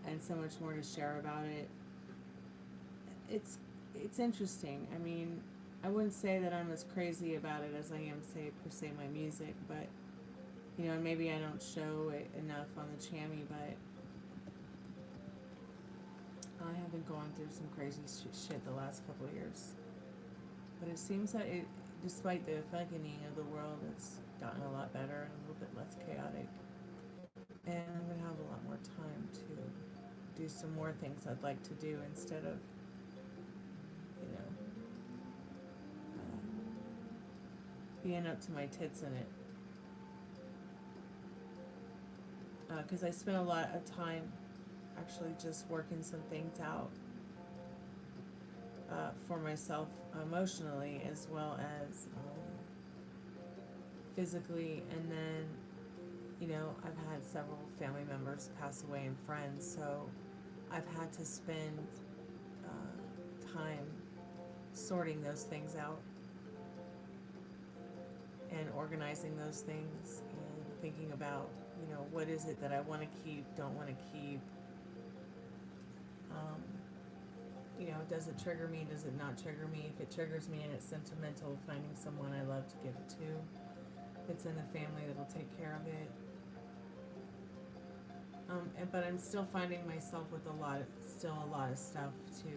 Speaker 1: and so much more to share about it. It's interesting. I mean, I wouldn't say that I'm as crazy about it as I am, per se, my music, but, and maybe I don't show it enough on the Chammy, but I have been going through some crazy shit the last couple of years. But it seems that despite the thickening of the world, it's gotten a lot better and a little bit less chaotic. And I'm going to have a lot more time to do some more things I'd like to do instead of, being up to my tits in it. Because I spent a lot of time actually just working some things out for myself emotionally as well as physically. And then, you know, I've had several family members pass away and friends, so I've had to spend time sorting those things out and organizing those things and thinking about, you know, what is it that I want to keep, don't want to keep. You know, does it trigger me, does it not trigger me? If it triggers me and it's sentimental, finding someone I love to give it to. If it's in the family that'll take care of it. But I'm still finding myself with still a lot of stuff to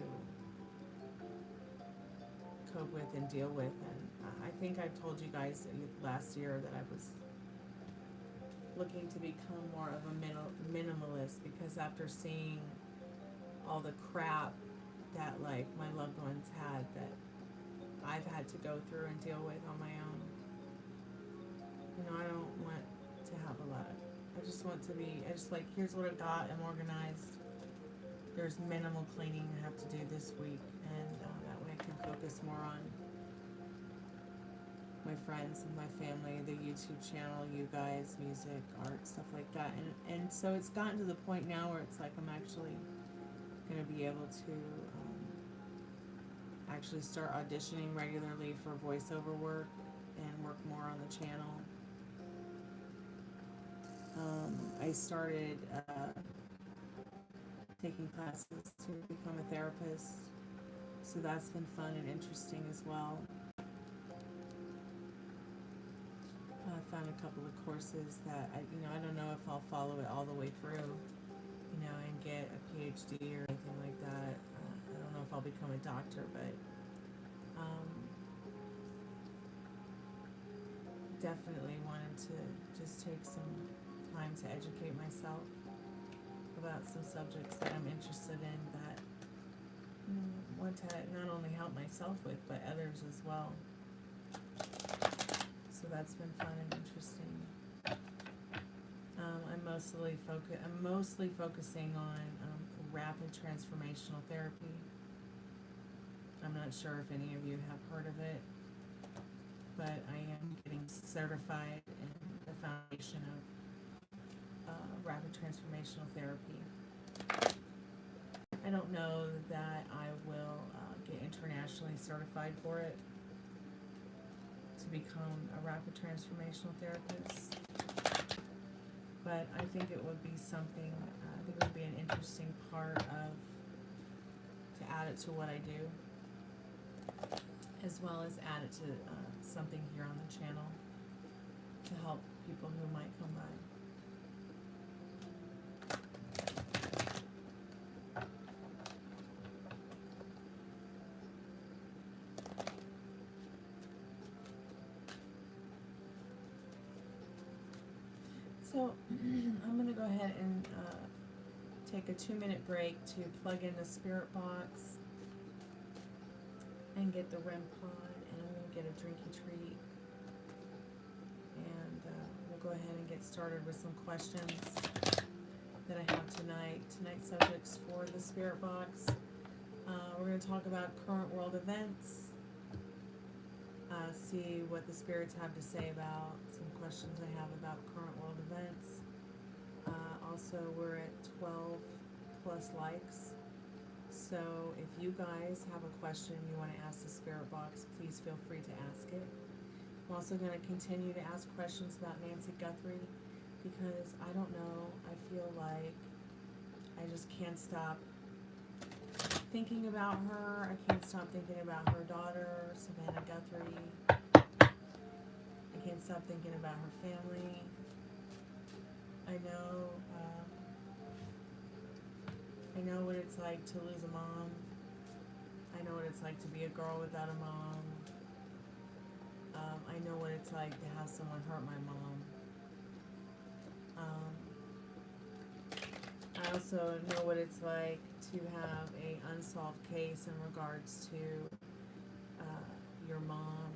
Speaker 1: cope with and deal with. And I think I told you guys last year that I was looking to become more of a minimalist, because after seeing all the crap that like my loved ones had, that I've had to go through and deal with on my own, you know, I don't want to have a lot of, I just want to be, I just like, here's what I got, I'm organized, there's minimal cleaning I have to do this week, and that way I can focus more on my friends and my family, the YouTube channel, you guys, music, art, stuff like that. And so it's gotten to the point now where it's like I'm actually going to be able to actually start auditioning regularly for voiceover work and work more on the channel. I started taking classes to become a therapist, so that's been fun and interesting as well. I found a couple of courses that I don't know if I'll follow it all the way through, you know, and get a PhD or anything like that. I don't know if I'll become a doctor, but definitely wanted to just take some time to educate myself about some subjects that I'm interested in, that want to not only help myself with, but others as well. So that's been fun and interesting. I'm mostly focusing on rapid transformational therapy. I'm not sure if any of you have heard of it, but I am getting certified in the foundation of rapid transformational therapy. I don't know that I will get internationally certified for it to become a rapid transformational therapist, but I think it would be something, I think it would be an interesting part of, to add it to what I do, as well as add it to something here on the channel to help people who might come by. So I'm going to go ahead and take a 2-minute break to plug in the Spiritbox and get the RemPod, and I'm going to get a drinky treat, and we'll go ahead and get started with some questions that I have tonight. Tonight's subjects for the Spiritbox. We're going to talk about current world events, see what the spirits have to say about some questions I have about current world events. Also, we're at 12 plus likes, so if you guys have a question you want to ask the Spiritbox, please feel free to ask it. I'm also going to continue to ask questions about Nancy Guthrie, because I don't know, I feel like I just can't stop thinking about her. I can't stop thinking about her daughter, Savannah Guthrie. I can't stop thinking about her family. I know what it's like to lose a mom. I know what it's like to be a girl without a mom. I know what it's like to have someone hurt my mom. I also know what it's like to have a unsolved case in regards to your mom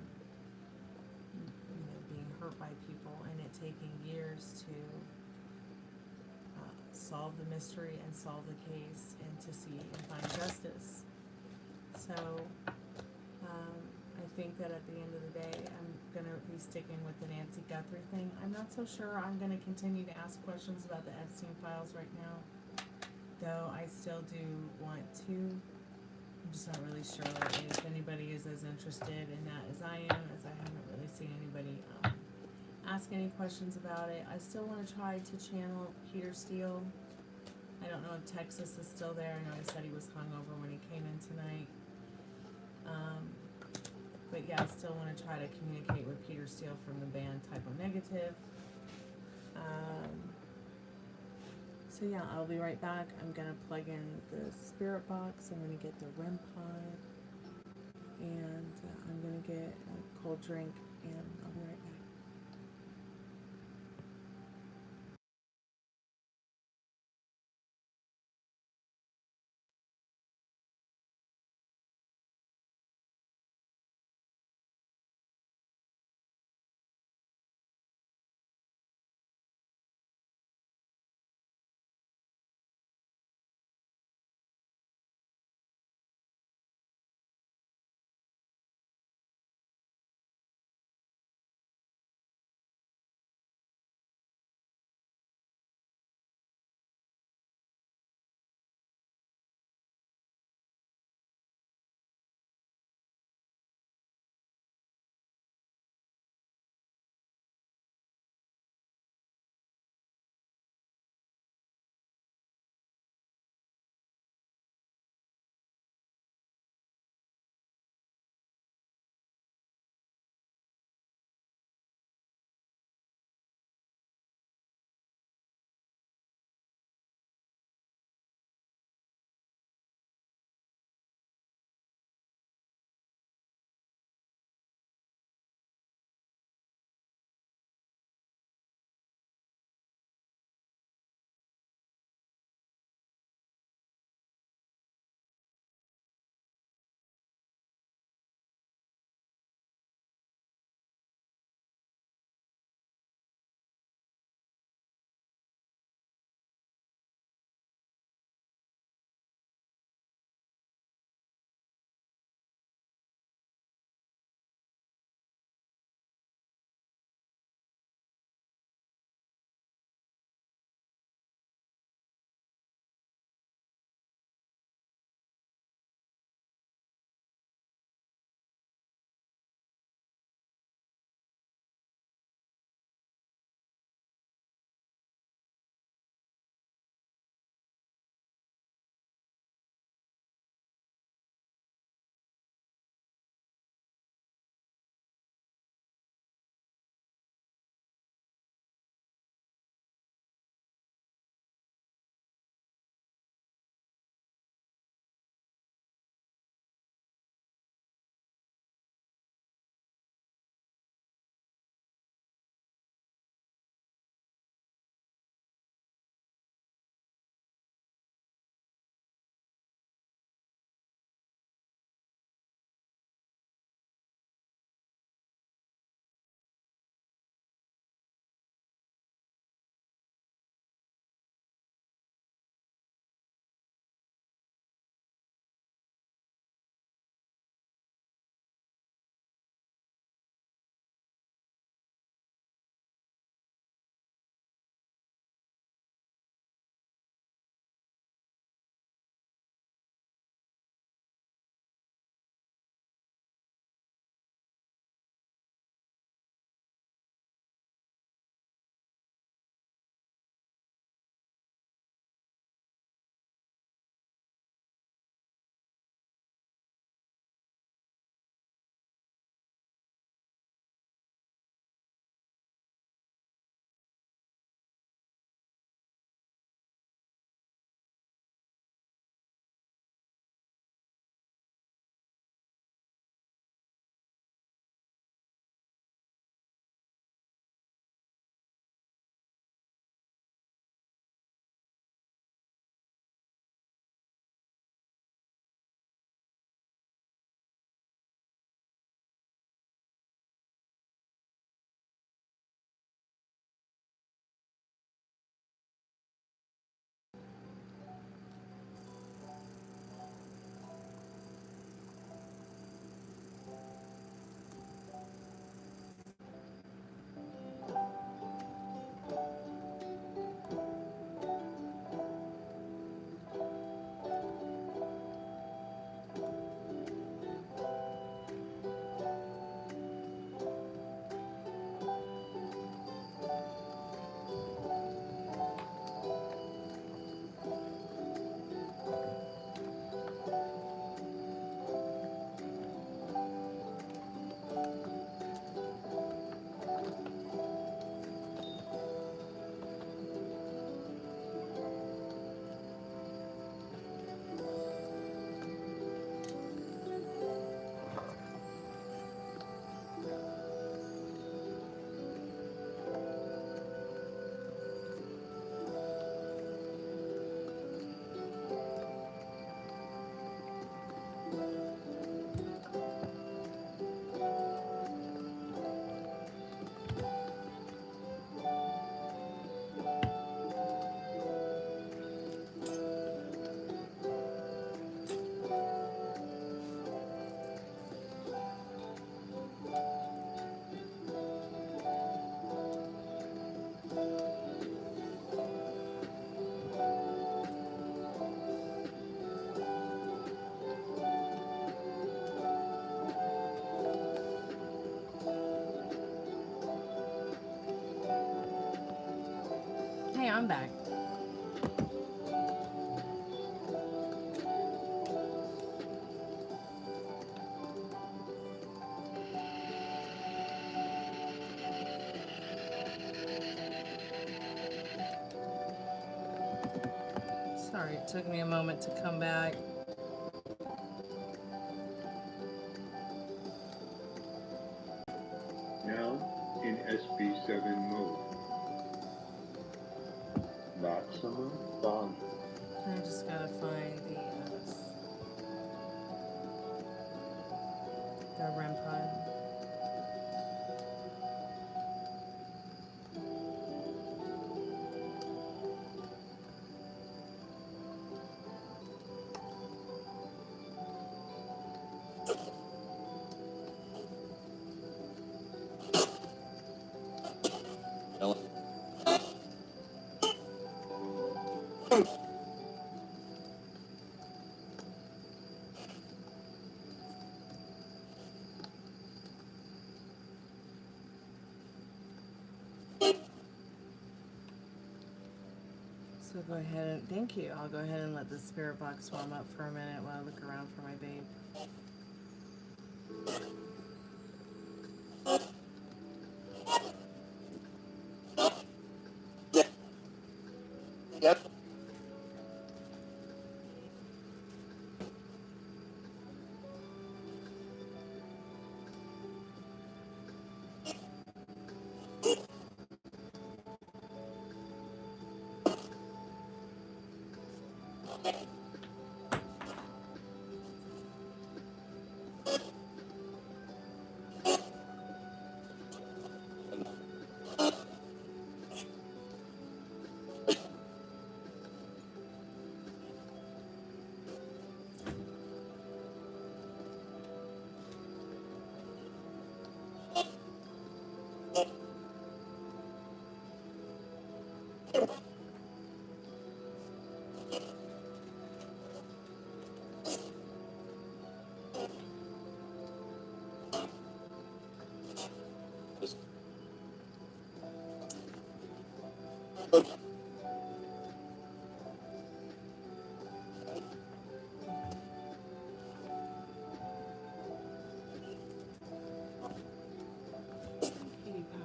Speaker 1: taking years to solve the mystery and solve the case and to see and find justice. So I think that at the end of the day, I'm gonna be sticking with the Nancy Guthrie thing. I'm not so sure I'm gonna continue to ask questions about the Epstein files right now, though I still do want to. I'm just not really sure if anybody is as interested in that as I am, as I haven't really seen anybody ask any questions about it. I still want to try to channel Peter Steele. I don't know if Texas is still there. I know he said he was hungover when he came in tonight. But yeah, I still want to try to communicate with Peter Steele from the band Typo Negative. So yeah, I'll be right back. I'm gonna plug in the Spiritbox. I'm gonna get the RemPod, and I'm gonna get a cold drink, and I'll be right back. I'm back. Sorry, it took me a moment to come back.
Speaker 5: Now in SB7 mode. Maximum volume.
Speaker 1: I just gotta find the RemPod. So go ahead and, thank you. I'll go ahead and let the spirit box warm up for a minute while I look around for my babe.
Speaker 6: Yep.
Speaker 1: Kitty pie.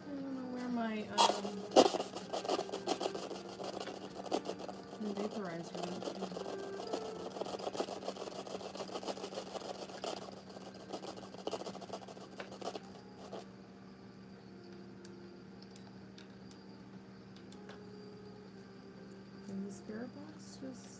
Speaker 1: I don't know where my vaporizer went. And the spirit box just.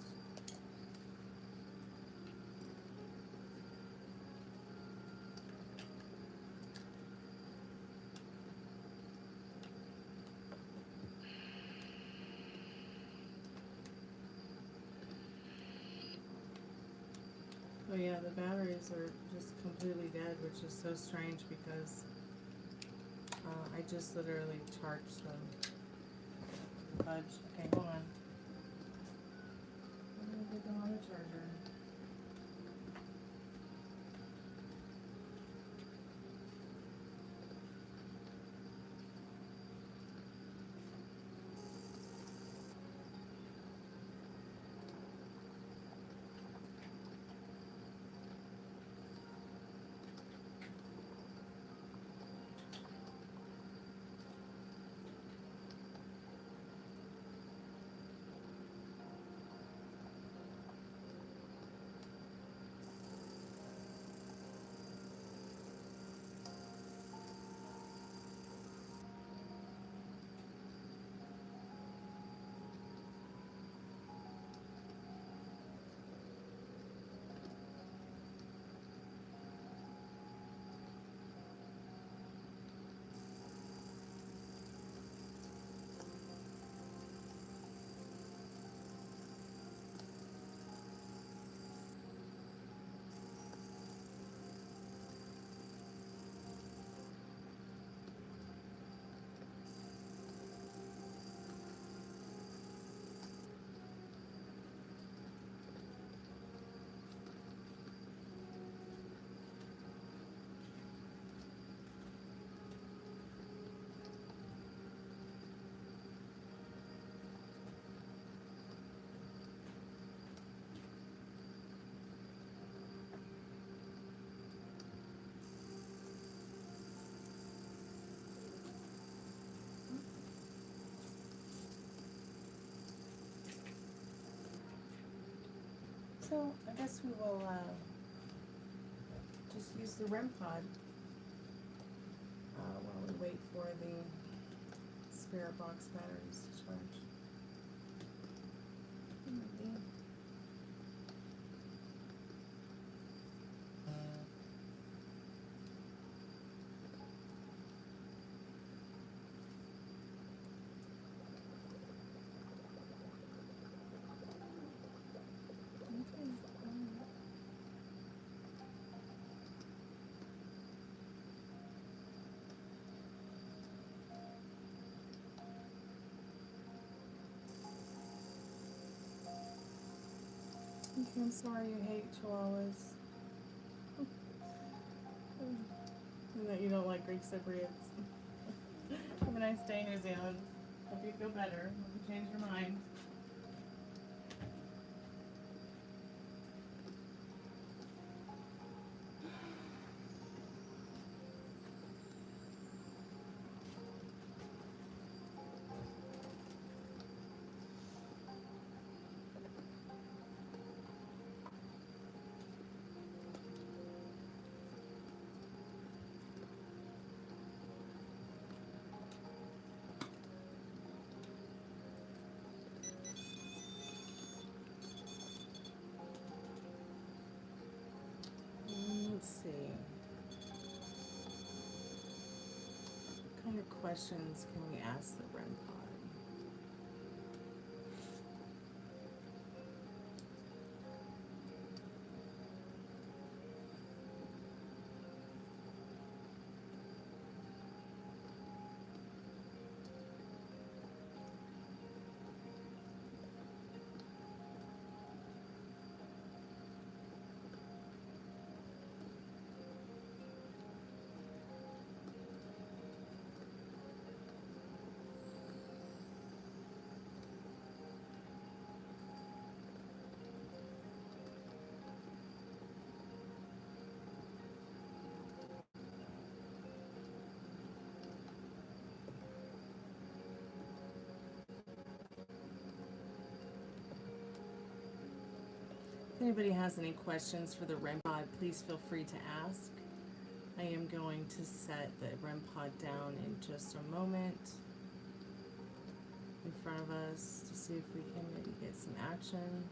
Speaker 1: Oh yeah, the batteries are just completely dead, which is so strange because I just literally charged them. Fudge. Okay, hold on. I'm gonna put them on the charger. So I guess we will just use the RemPod while we wait for the Spiritbox batteries to charge.
Speaker 2: Maybe.
Speaker 1: Okay, I'm sorry you hate chihuahuas. And that you don't like Greek Cypriots. Have a nice day, New Zealand. Hope you feel better. Hope you change your mind. Let's see. What kind of questions can we ask the RemPod? If anybody has any questions for the RemPod, please feel free to ask. I am going to set the RemPod down in just a moment in front of us to see if we can maybe get some action.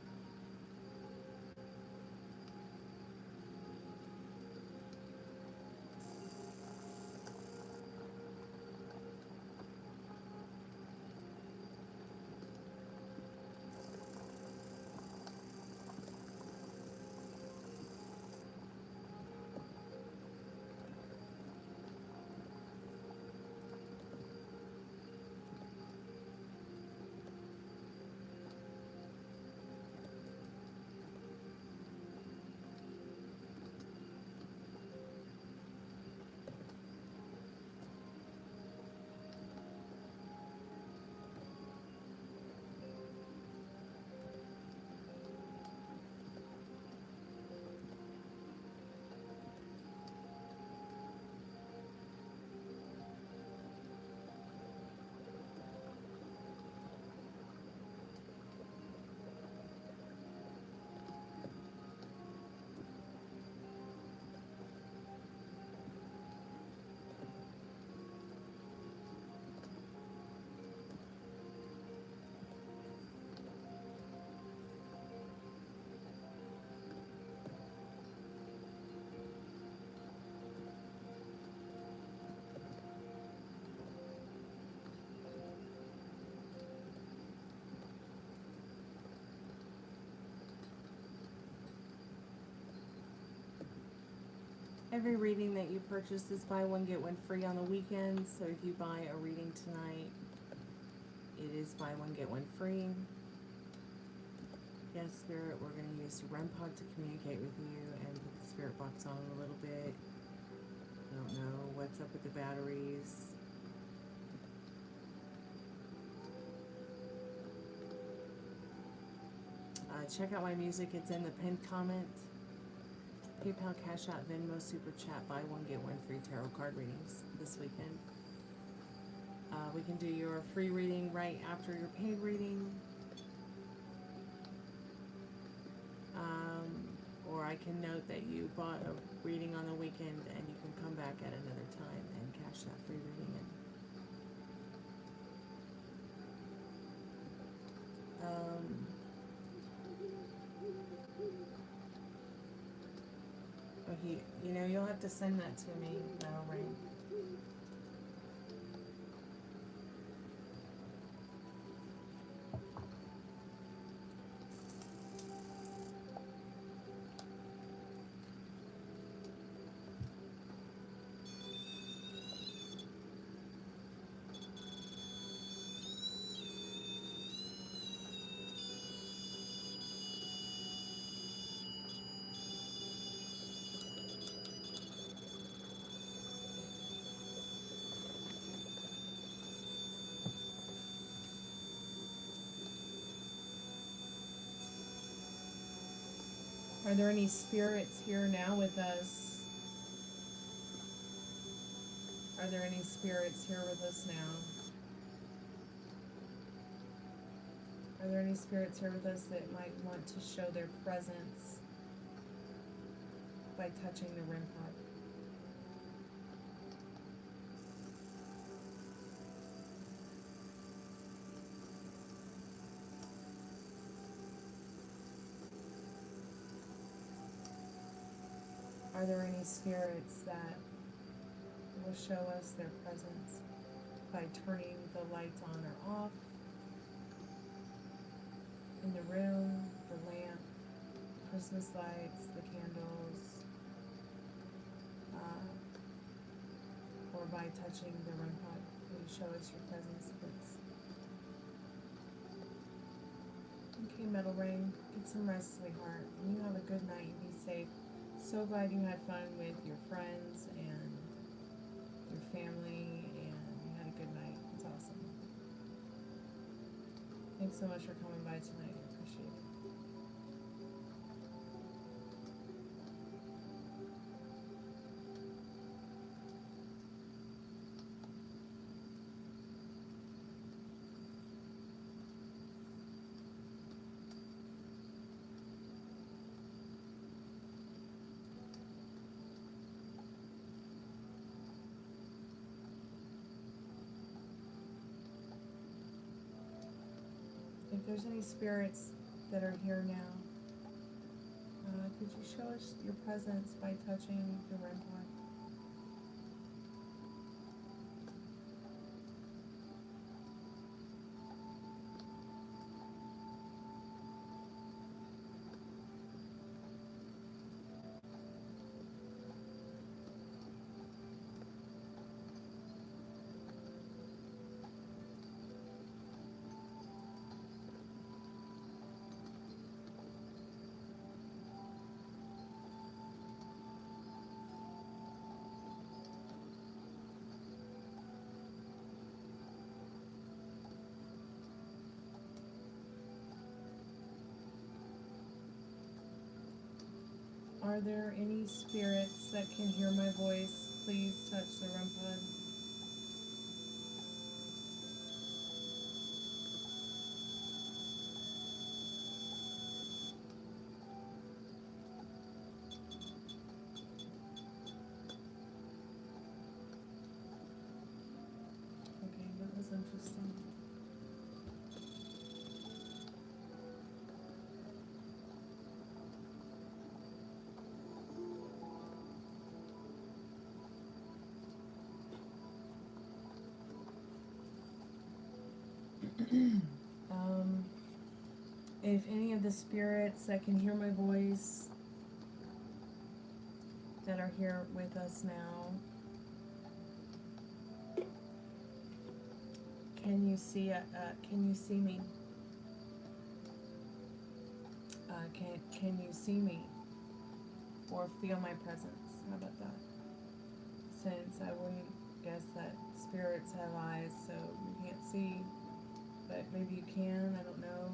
Speaker 1: Every reading that you purchase is buy one, get one free on the weekends. So if you buy a reading tonight, it is buy one, get one free. Yes, Spirit, we're going to use the RemPod to communicate with you and put the Spirit box on a little bit. I don't know what's up with the batteries. Check out my music. It's in the pinned comment. PayPal, Cash App, Venmo, Super Chat, buy one, get one free tarot card readings this weekend. We can do your free reading right after your paid reading. I can note that you bought a reading on the weekend and you can come back at another time and cash that free reading in. You know, you'll have to send that to me, Metal Rain. Are there any spirits here now with us? Are there any spirits here with us now? Are there any spirits here with us that might want to show their presence by touching the RemPod? Are there any spirits that will show us their presence by turning the lights on or off in the room, the lamp, Christmas lights, the candles, or by touching the RemPod? Will you show us your presence, please? Okay, Metal Rain, get some rest, sweetheart. And you have a good night and be safe. So glad you had fun with your friends and your family and you had a good night. It's awesome. Thanks so much for coming by tonight. I appreciate it. If there's any spirits that are here now, could you show us your presence by touching the RemPod? Are there any spirits that can hear my voice? Please touch the RemPod. Okay, that was interesting. If any of the spirits that can hear my voice that are here with us now, can you see me? Can you see me or feel my presence? How about that? Since I wouldn't guess that spirits have eyes, so you can't see, but maybe you can, I don't know.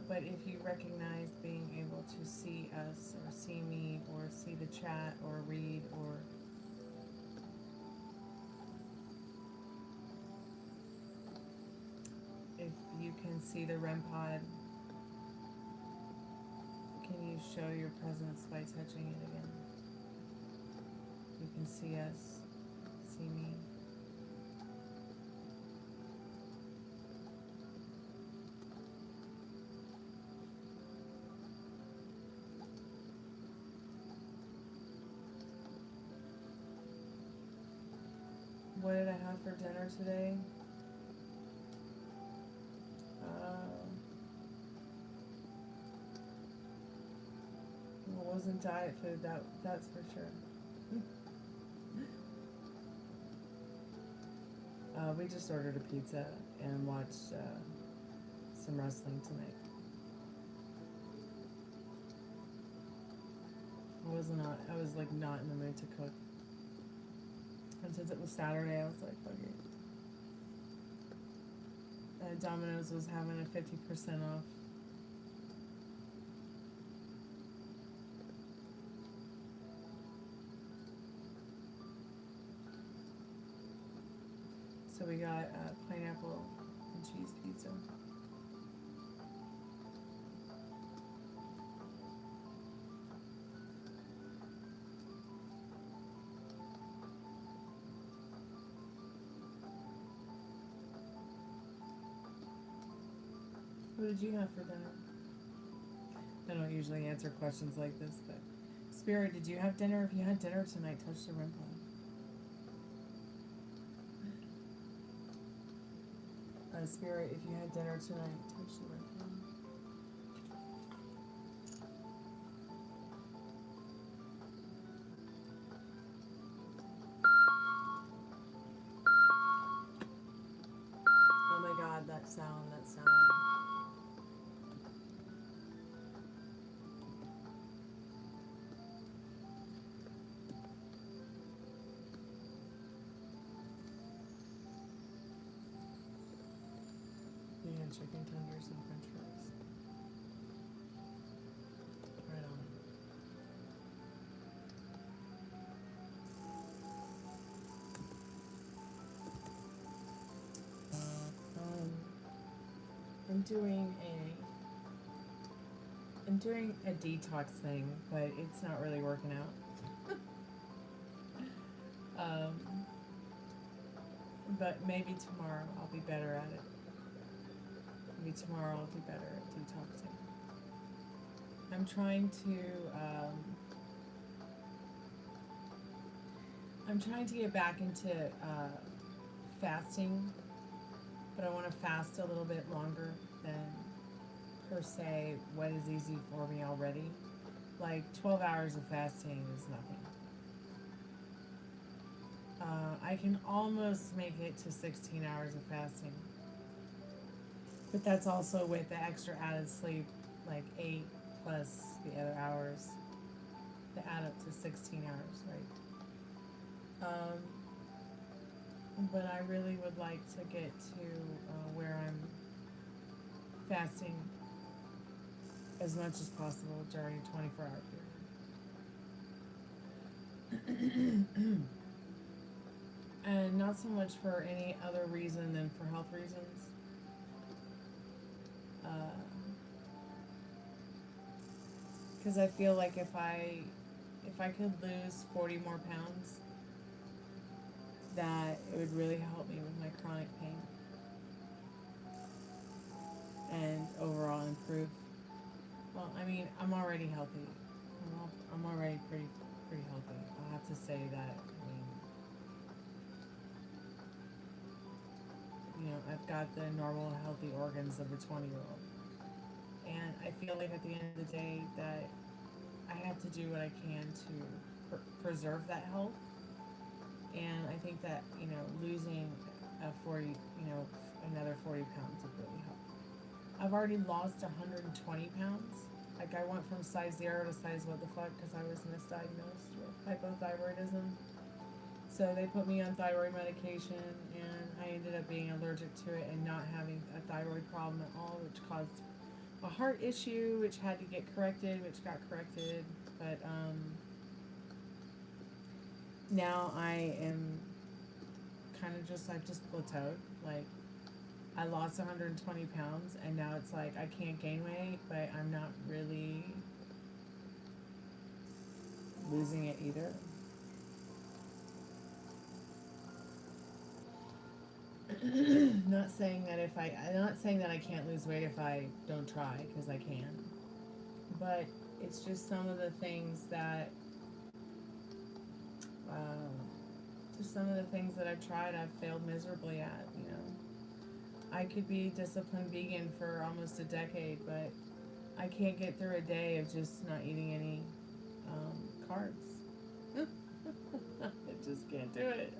Speaker 1: But if you recognize being able to see us or see me or see the chat or read or if you can see the RemPod, can you show your presence by touching it again. You can see us, see me. What did I have for dinner today? Well, it wasn't diet food, that's for sure. We just ordered a pizza and watched some wrestling tonight. I was like not in the mood to cook. And since it was Saturday, I was like, fuck it. Domino's was having a 50% off. So we got pineapple and cheese pizza. What did you have for dinner? I don't usually answer questions like this, but Spirit, did you have dinner? If you had dinner tonight, touch the RemPod. Spirit, if you had dinner tonight, touch the RemPod. Oh my god, that sound. Yeah, chicken tenders and french fries. Right on. I'm doing a detox thing, but it's not really working out. But maybe tomorrow I'll be better at it. Maybe tomorrow I'll be better at detoxing. I'm trying to get back into fasting, but I want to fast a little bit longer than per se what is easy for me already. Like 12 hours of fasting is nothing. I can almost make it to 16 hours of fasting. But that's also with the extra added sleep, like 8 plus the other hours, to add up to 16 hours, right? But I really would like to get to where I'm fasting as much as possible during a 24-hour period. And not so much for any other reason than for health reasons. Because I feel like if I could lose 40 more pounds, that it would really help me with my chronic pain and overall improve. Well, I mean, I'm already healthy. I'm already pretty healthy. I'll have to say that. I've got the normal healthy organs of a 20-year-old. And I feel like at the end of the day that I have to do what I can to preserve that health. And I think that, losing another 40 pounds would really help. I've already lost 120 pounds. Like I went from size 0 to size what the fuck because I was misdiagnosed with hypothyroidism. So they put me on thyroid medication and I ended up being allergic to it and not having a thyroid problem at all, which caused a heart issue, which had to get corrected, which got corrected. But now I am kind of I've just plateaued. Like I lost 120 pounds and now it's like I can't gain weight, but I'm not really losing it either. Not saying that I'm not saying that I can't lose weight if I don't try, because I can. But it's just some of the things that, I've tried, I've failed miserably at, you know. I could be disciplined vegan for almost a decade, but I can't get through a day of just not eating any carbs. I just can't do it.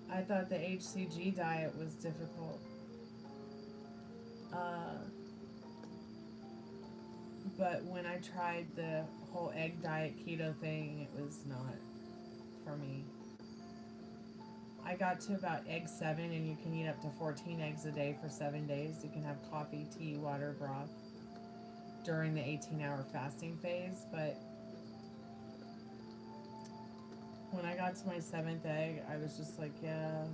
Speaker 1: I thought the HCG diet was difficult. But when I tried the whole egg diet keto thing, it was not for me. I got to about egg 7, and you can eat up to 14 eggs a day for 7 days. You can have coffee, tea, water, broth during the 18-hour fasting phase, but when I got to my 7th egg, I was just like, yeah,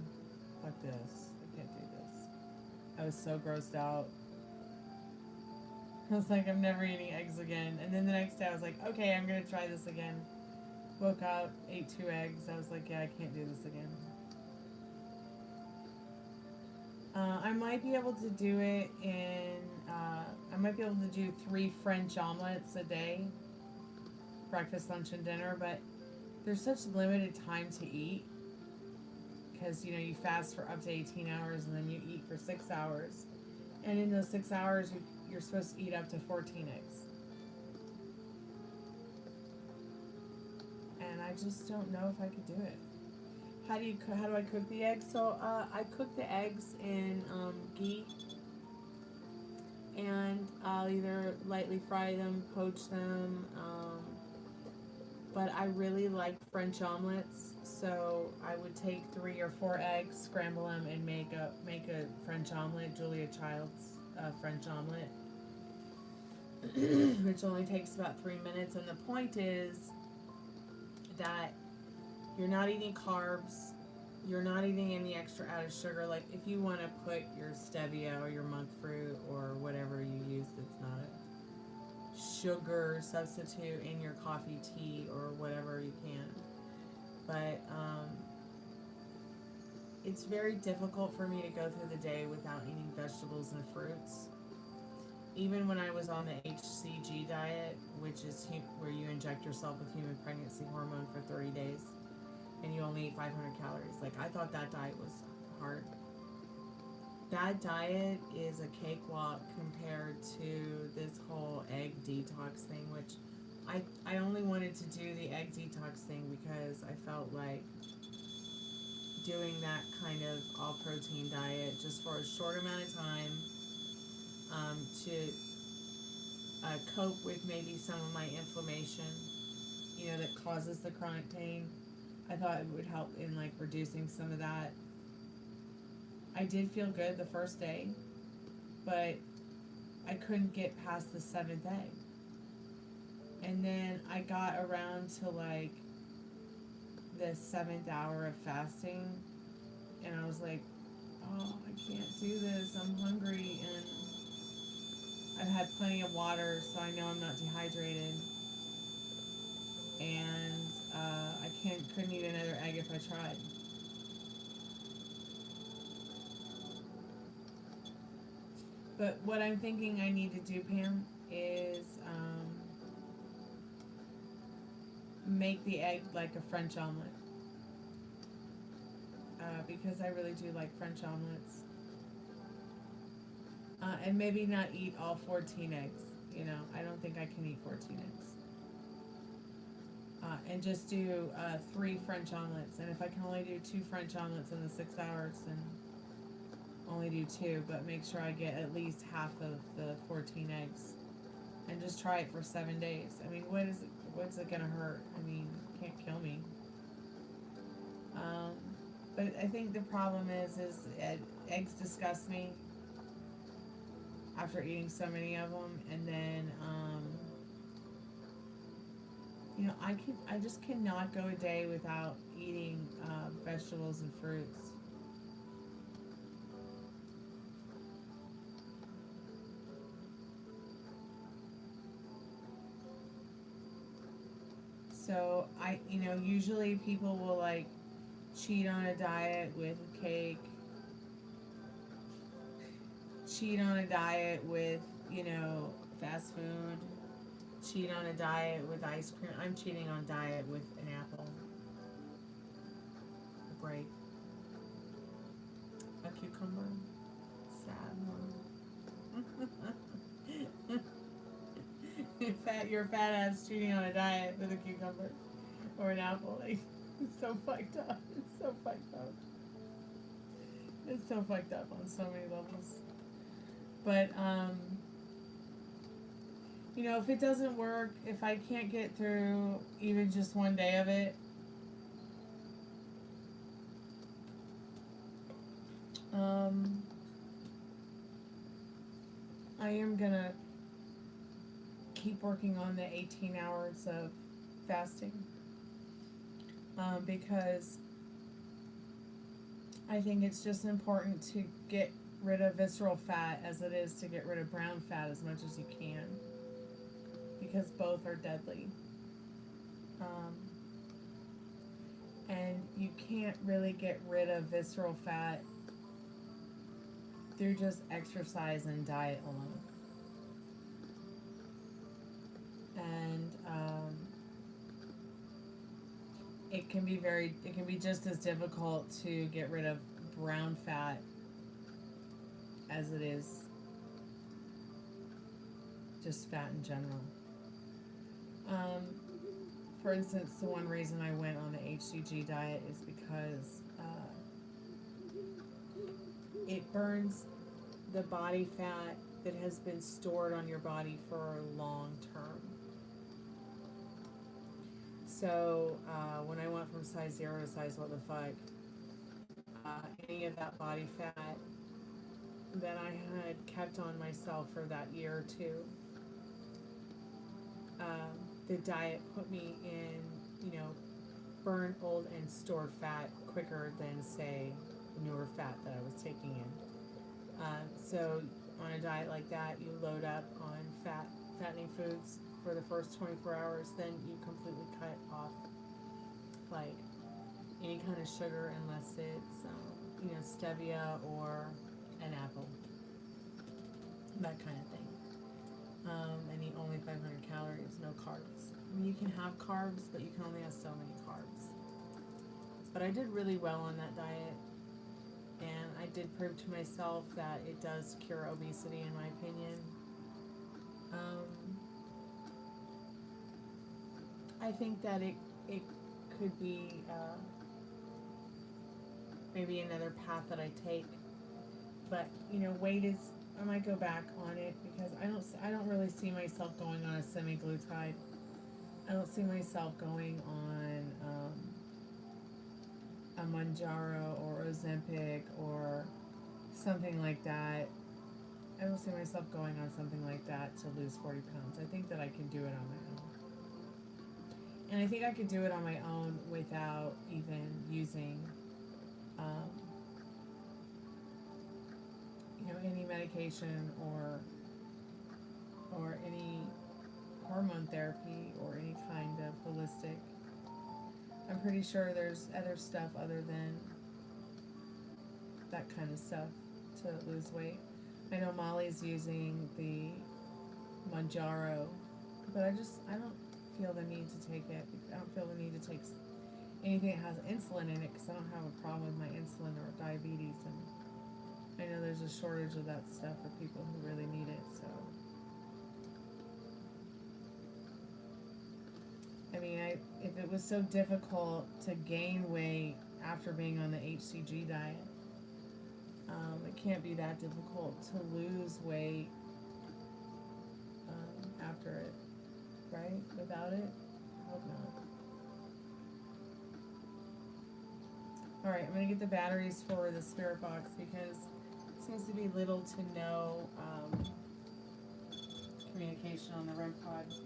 Speaker 1: fuck this. I can't do this. I was so grossed out. I was like, I'm never eating eggs again. And then the next day I was like, okay, I'm going to try this again. Woke up, ate 2 eggs. I was like, yeah, I can't do this again. I might be able to do it I might be able to do 3 French omelets a day. Breakfast, lunch, and dinner, but there's such limited time to eat. Because, you know, you fast for up to 18 hours and then you eat for 6 hours. And in those 6 hours, you're supposed to eat up to 14 eggs. And I just don't know if I could do it. How do I cook the eggs? So I cook the eggs in ghee, and I'll either lightly fry them, poach them. But I really like French omelets, so I would take 3 or 4 eggs, scramble them, and make a French omelet, Julia Child's French omelet, which only takes about 3 minutes. And the point is that you're not eating carbs, you're not eating any extra added sugar. Like, if you want to put your stevia or your monk fruit or whatever you use that's not a sugar substitute in your coffee, tea, or whatever you can. But it's very difficult for me to go through the day without eating vegetables and fruits. Even when I was on the HCG diet, which is where you inject yourself with human pregnancy hormone for 30 days, and you only eat 500 calories. Like, I thought that diet was hard. That diet is a cakewalk compared to this whole egg detox thing, which I only wanted to do the egg detox thing because I felt like doing that kind of all-protein diet just for a short amount of time to cope with maybe some of my inflammation, you know, that causes the chronic pain. I thought it would help in, like, reducing some of that. I did feel good the first day, but I couldn't get past the 7th egg. And then I got around to, like, the 7th hour of fasting, and I was like, oh, I can't do this, I'm hungry, and I've had plenty of water, so I know I'm not dehydrated. And I couldn't eat another egg if I tried. But what I'm thinking I need to do, Pam, is make the egg like a French omelet. Because I really do like French omelets. And maybe not eat all 14 eggs. You know, I don't think I can eat 14 eggs. And just do 3 French omelets. And if I can only do 2 French omelets in the 6 hours, then only do 2. But make sure I get at least half of the 14 eggs. And just try it for 7 days. I mean, what's it gonna hurt? I mean, it can't kill me. But I think the problem is eggs disgust me after eating so many of them. And then, you know, I just cannot go a day without eating vegetables and fruits. So usually people will like cheat on a diet with cake, cheat on a diet with, fast food, cheat on a diet with ice cream. I'm cheating on diet with an apple, a grape, a cucumber. Sad one. You're fat ass cheating on a diet with a cucumber or an apple. Like, it's so fucked up. It's so fucked up. It's so fucked up on so many levels. But if it doesn't work, if I can't get through even just one day of it, I am gonna keep working on the 18 hours of fasting, because I think it's just important to get rid of visceral fat as it is to get rid of brown fat as much as you can, because both are deadly. And you can't really get rid of visceral fat through just exercise and diet alone. And it can be just as difficult to get rid of brown fat as it is just fat in general. For instance, the one reason I went on the HCG diet is because it burns the body fat that has been stored on your body for long term. So when I went from size 0 to size what the fuck, any of that body fat that I had kept on myself for that year or two, the diet put me in, burnt, old, and stored fat quicker than, say, newer fat that I was taking in. So on a diet like that, you load up on fattening foods for the first 24 hours, then you completely cut off, like, any kind of sugar unless it's, stevia or an apple, that kind of thing. And eat only 500 calories, no carbs. I mean, you can have carbs, but you can only have so many carbs. But I did really well on that diet, and I did prove to myself that it does cure obesity, in my opinion. I think that it could be maybe another path that I take, but weight is, I might go back on it because I don't really see myself going on a semi-glutide. I don't see myself going on a Mounjaro or Ozempic or something like that. I don't see myself going on something like that to lose 40 pounds. I think that I can do it on my own. And I think I could do it on my own without even using any medication or any hormone therapy or any kind of holistic. I'm pretty sure there's other stuff other than that kind of stuff to lose weight. I know Molly's using the Mounjaro, but I don't feel the need to take it. I don't feel the need to take anything that has insulin in it because I don't have a problem with my insulin or diabetes, and I know there's a shortage of that stuff for people who really need it. So, I mean, if it was so difficult to gain weight after being on the HCG diet, it can't be that difficult to lose weight after it, right? Without it? I hope not. Alright, I'm going to get the batteries for the Spiritbox because it seems to be little to no communication on the RemPod.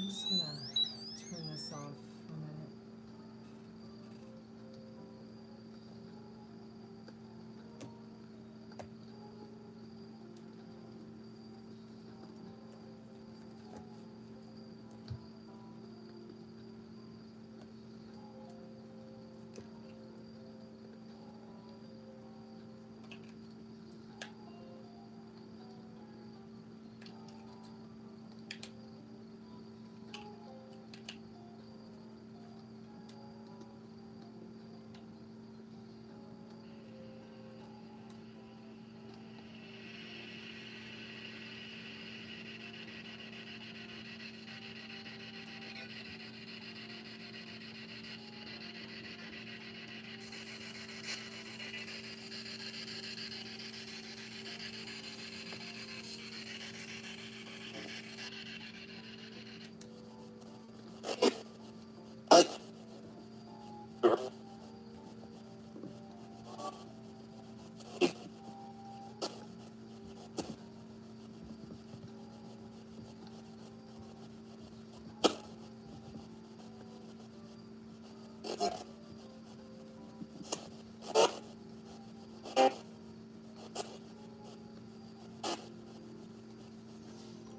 Speaker 1: just gonna turn this off for a minute.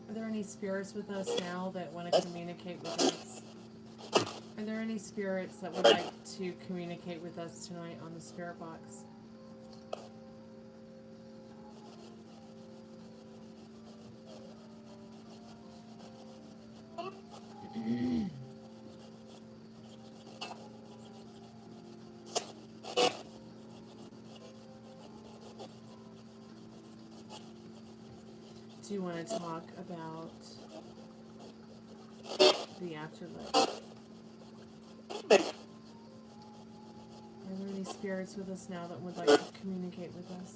Speaker 1: Are there any spirits with us now that want to communicate with us? Are there any spirits that would like to communicate with us tonight on the spirit box? Do you want to talk about the afterlife? Are there any spirits with us now that would like to communicate with us?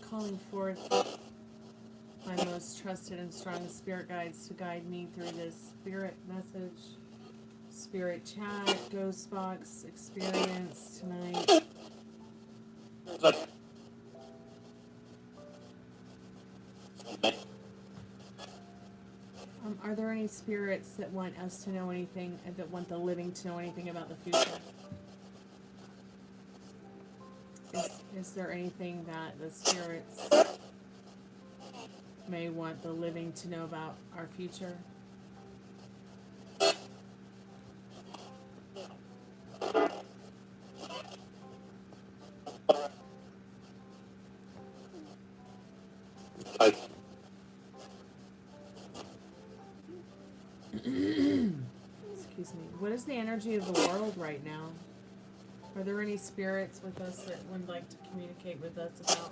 Speaker 1: Calling forth my most trusted and strongest spirit guides to guide me through this spirit message, spirit chat, ghost box experience tonight. Are there any spirits that want us to know anything, and that want the living to know anything about the future? Is there anything that the spirits may want the living to know about our future? Excuse me. What is the energy of the world right now? Are there any spirits with us that would like to communicate with us about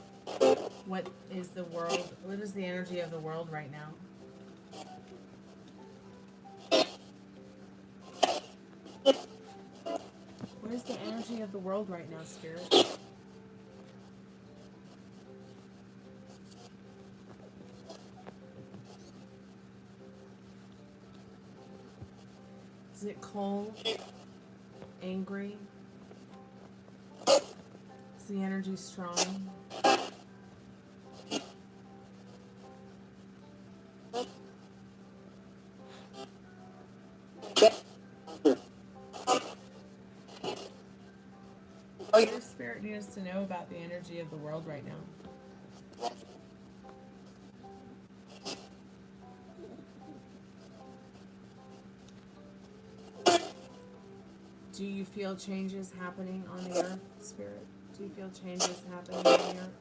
Speaker 1: what is the world? What is the energy of the world right now? What is the energy of the world right now, Spirit? Is it cold? Angry? Is the energy strong? What does Spirit need us to know about the energy of the world right now? Do you feel changes happening on the earth, Spirit? Do you feel changes happening on the earth?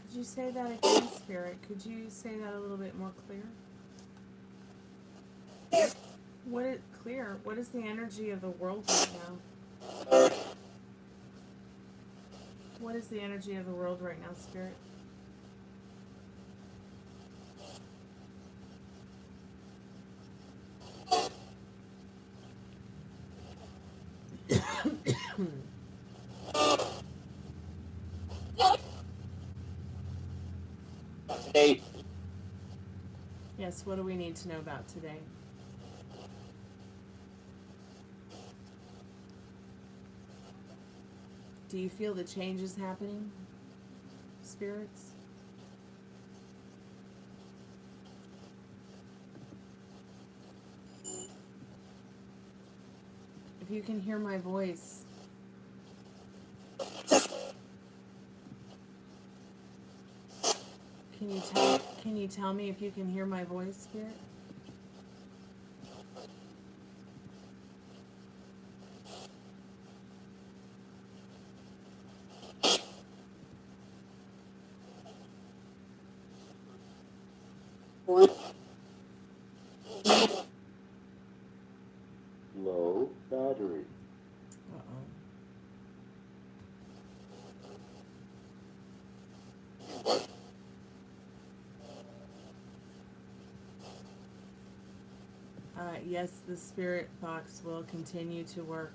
Speaker 1: Could you say that again, Spirit? Could you say that a little bit more clear? What is the energy of the world right now? What is the energy of the world right now, Spirit?
Speaker 6: Today,
Speaker 1: Yes, what do we need to know about today? Do you feel the changes happening, spirits? If you can hear my voice, can you tell me if you can hear my voice, Spirit?
Speaker 5: Low battery.
Speaker 1: Uh-oh. Yes, the spirit box will continue to work.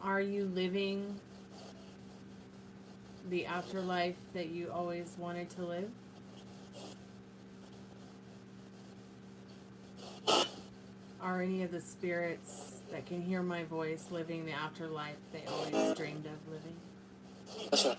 Speaker 1: Are you living the afterlife that you always wanted to live? Are any of the spirits that can hear my voice living the afterlife they always dreamed of living?
Speaker 6: yes, sir.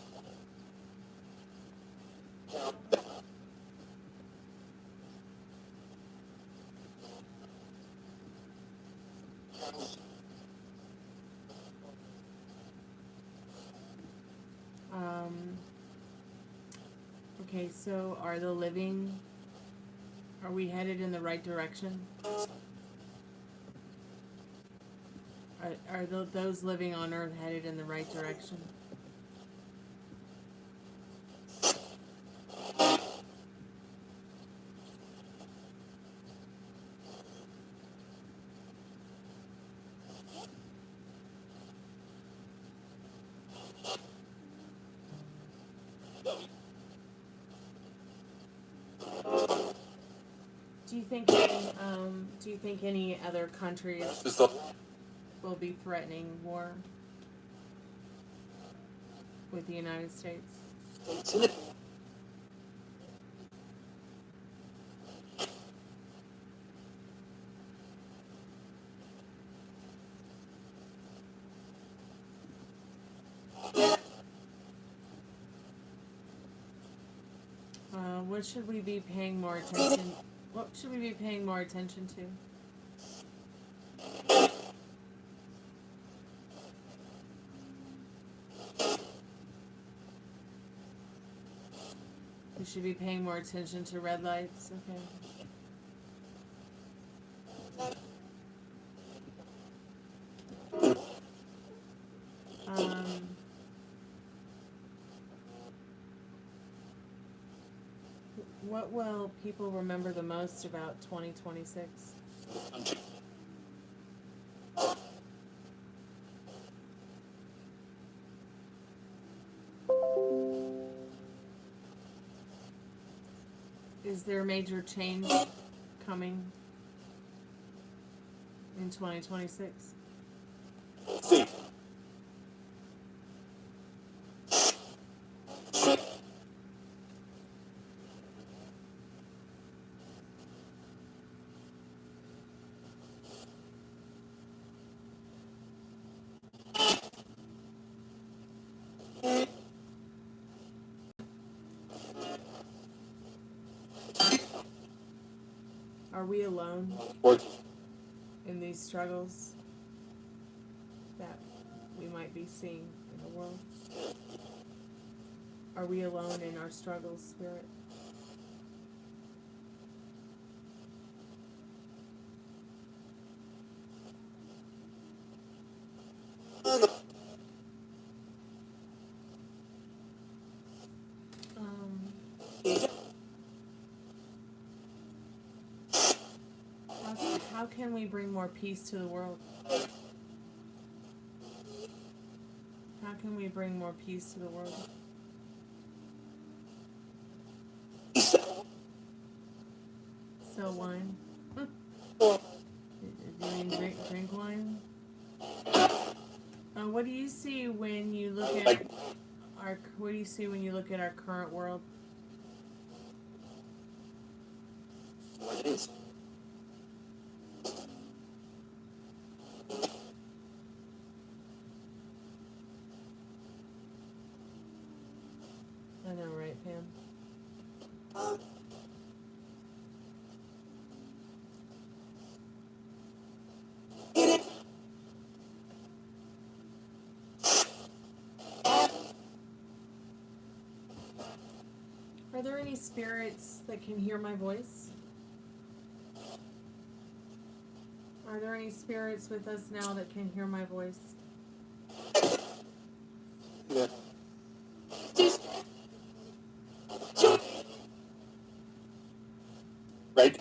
Speaker 1: Okay, so are we headed in the right direction? Are those living on Earth headed in the right direction? Do you think any other countries will be threatening war with the United States? What should we be paying more attention? What should we be paying more attention to? We should be paying more attention to red lights. Okay. What will people remember the most about 2026? Is there a major change coming in 2026? Are we alone in these struggles that we might be seeing in the world? Are we alone in our struggles, Spirit? How can we bring more peace to the world? How can we bring more peace to the world? So wine. Do you drink wine? What do you see when you look at our? What do you see when you look at our current world?
Speaker 6: What is?
Speaker 1: I know, right, Pam? Are there any spirits that can hear my voice? Are there any spirits with us now that can hear my voice?
Speaker 6: Yeah. Right?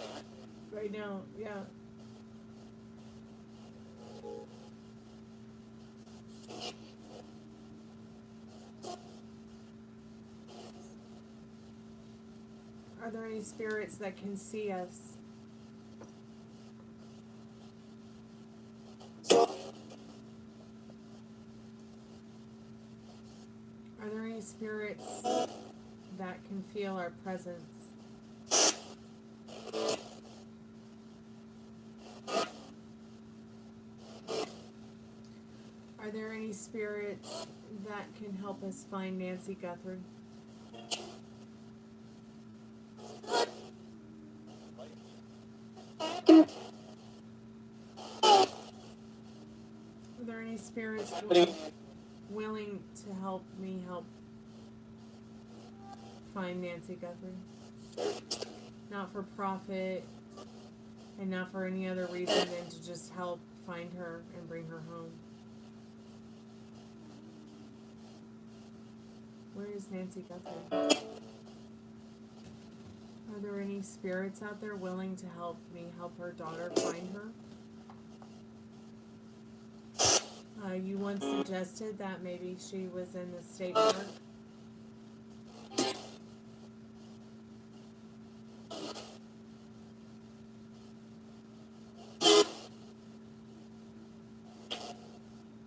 Speaker 1: Right now, yeah. Are there any spirits that can see us? Are there any spirits that can feel our presence? Are there any spirits that can help us find Nancy Guthrie? Are there any spirits willing to help me help find Nancy Guthrie? Not for profit and not for any other reason than to just help find her and bring her home. Where is Nancy Guthrie? Are there any spirits out there willing to help me help her daughter find her? You once suggested that maybe she was in the state park.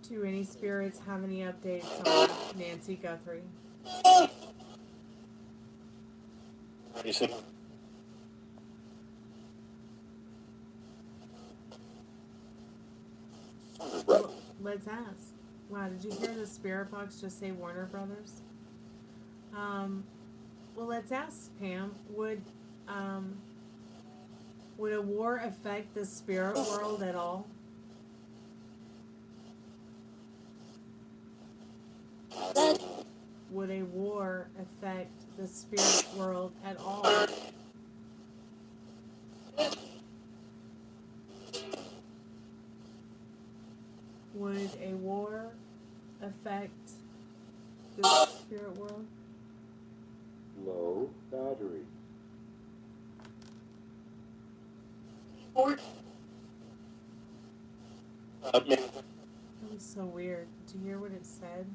Speaker 1: Do any spirits have any updates on Nancy Guthrie?
Speaker 6: You see?
Speaker 1: Let's ask. Wow, did you hear the Spiritbox just say Warner Brothers? Well, let's ask, Pam. Would a war affect the spirit world at all? Would a war affect the spirit world at all? Would a war affect the spirit world?
Speaker 5: Low battery.
Speaker 1: That was so weird. Did you hear what it said?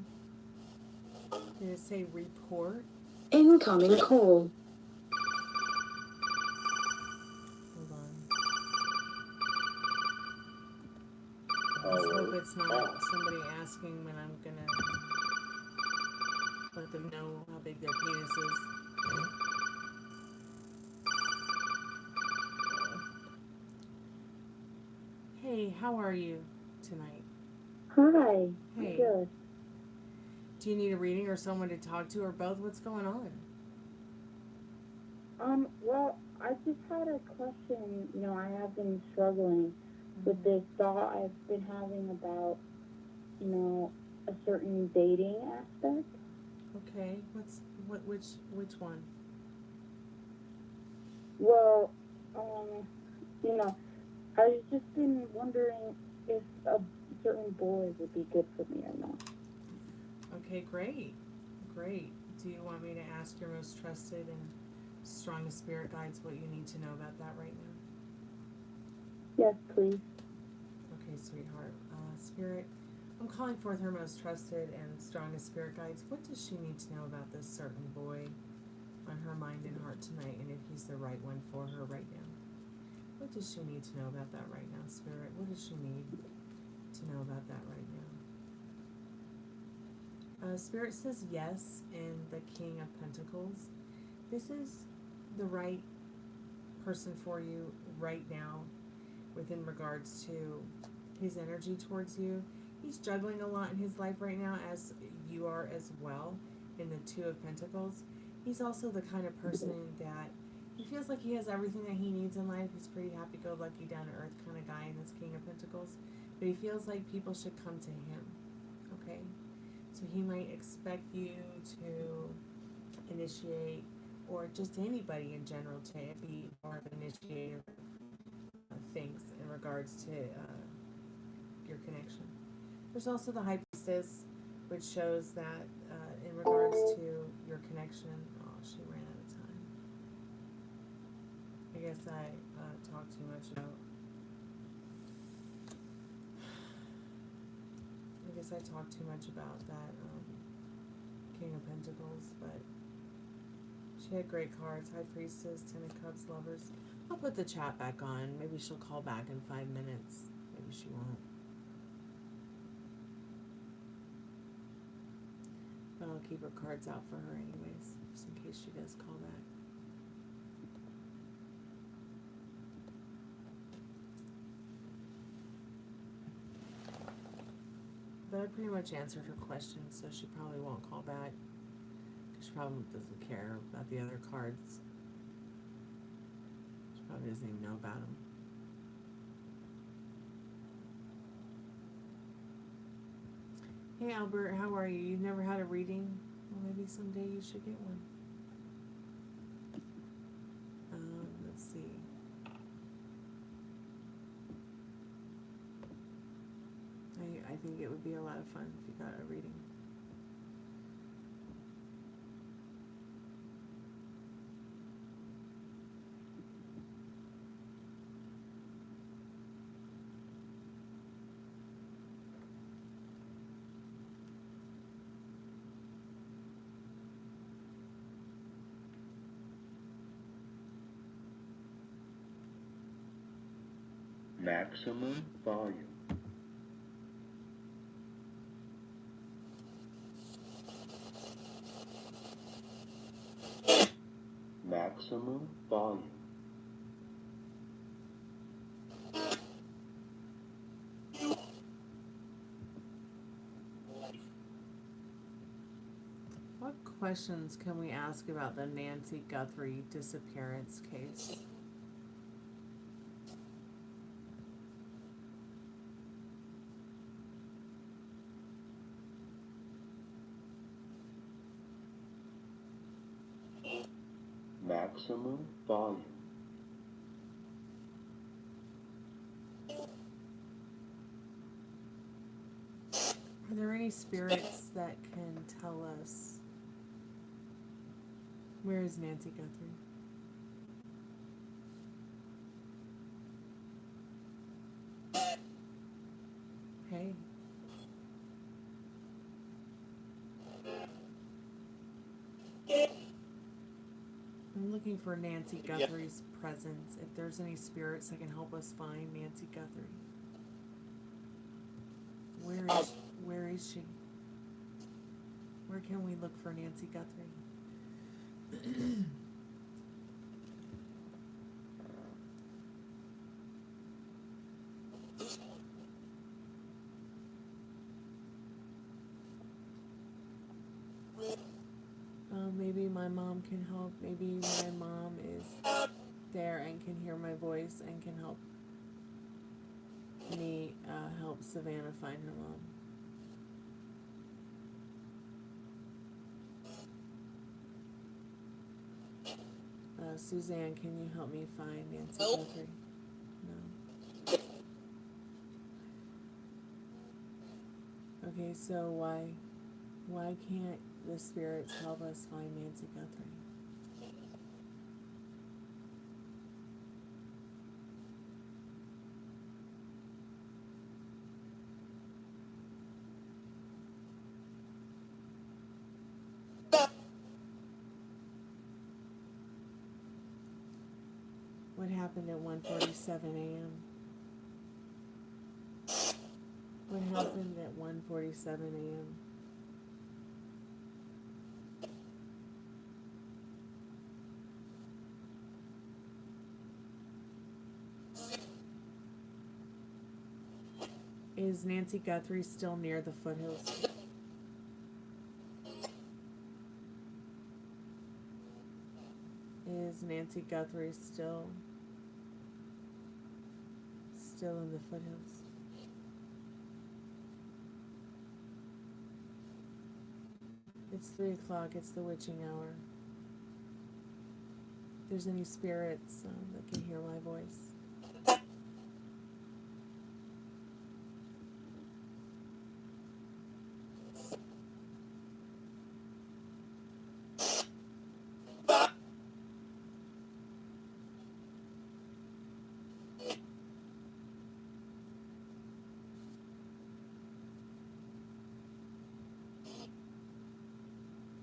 Speaker 1: Did it say report?
Speaker 7: Incoming call.
Speaker 1: Hold on. Let's hope it's not somebody asking when I'm gonna let them know how big their penis is. Hey, how are you tonight?
Speaker 7: Hi.
Speaker 1: Hey.
Speaker 7: Good.
Speaker 1: Do you need a reading or someone to talk to or both? What's going on?
Speaker 7: Well, I just had a question. You know, I have been struggling with this thought I've been having about, you know, a certain dating aspect.
Speaker 1: Okay, which one?
Speaker 7: Well, you know, I've just been wondering if a certain boy would be good for me or not.
Speaker 1: Okay, great. Great. Do you want me to ask your most trusted and strongest spirit guides what you need to know about that right
Speaker 7: Yes, please.
Speaker 1: Okay, sweetheart. Spirit, I'm calling forth her most trusted and strongest spirit guides. What does she need to know about this certain boy on her mind and heart tonight, and if he's the right one for her right now? What does she need to know about that right now, Spirit? What does she need to know about that right now? Spirit says yes, and the King of Pentacles. This is the right person for you right now within regards to his energy towards you. He's juggling a lot in his life right now, as you are as well, in the Two of Pentacles. He's also the kind of person that he feels like he has everything that he needs in life. He's pretty happy-go-lucky, down-to-earth kind of guy in this King of Pentacles. But he feels like people should come to him, okay? So he might expect you to initiate, or just anybody in general to be more of an initiator of things in regards to your connection. There's also the High Priestess, which shows that in regards to your connection. Oh, she ran out of time. I guess I talked too much about. I guess I talked too much about that King of Pentacles, but she had great cards. High Priestess, Ten of Cups, Lovers. I'll put the chat back on. Maybe she'll call back in 5 minutes. Maybe she won't. But I'll keep her cards out for her anyways, just in case she does call back. But I pretty much answered her question, so she probably won't call back. She probably doesn't care about the other cards. She probably doesn't even know about them. Hey Albert, how are you? You've never had a reading? Well, maybe someday you should get one. Let's see. I think it would be a lot of fun if you got a reading.
Speaker 5: Maximum volume. Maximum volume.
Speaker 1: What questions can we ask about the Nancy Guthrie disappearance case?
Speaker 5: Maximum volume.
Speaker 1: Are there any spirits that can tell us where is Nancy Guthrie? Hey. I'm looking for Nancy Guthrie's presence. If there's any spirits that can help us find Nancy Guthrie. Where is she? Where can we look for Nancy Guthrie? Maybe my mom can help. Maybe my mom is there and can hear my voice and can help me help Savannah find her mom. Suzanne, can you help me find Nancy Guthrie? No. Okay, so why can't the spirits help us find Nancy Guthrie? What happened at 1:47 a.m.? What happened at 1:47 a.m.? Is Nancy Guthrie still near the foothills? Is Nancy Guthrie still in the foothills? It's 3 o'clock. It's the witching hour. If there's any spirits that can hear my voice.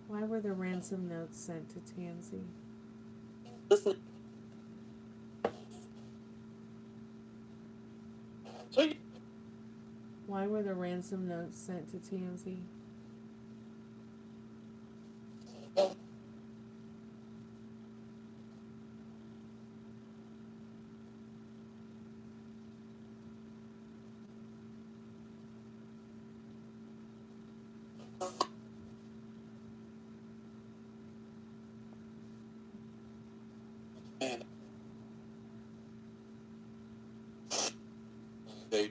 Speaker 1: Why were the ransom notes sent to TMZ?
Speaker 6: Listen. So you,
Speaker 1: Why were the ransom notes sent to TMZ?
Speaker 6: man. They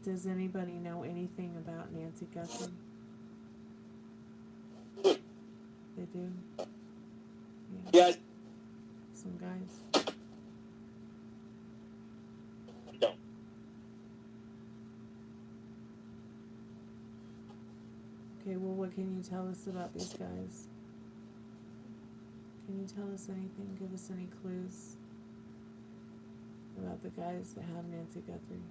Speaker 1: Does anybody know anything about Nancy Guthrie? They do? Yeah.
Speaker 6: guys
Speaker 1: Some guys.
Speaker 6: don't.
Speaker 1: Okay, well, what can you tell us about these guys? Can you tell us anything? Give us any clues about the guys that have Nancy Guthrie?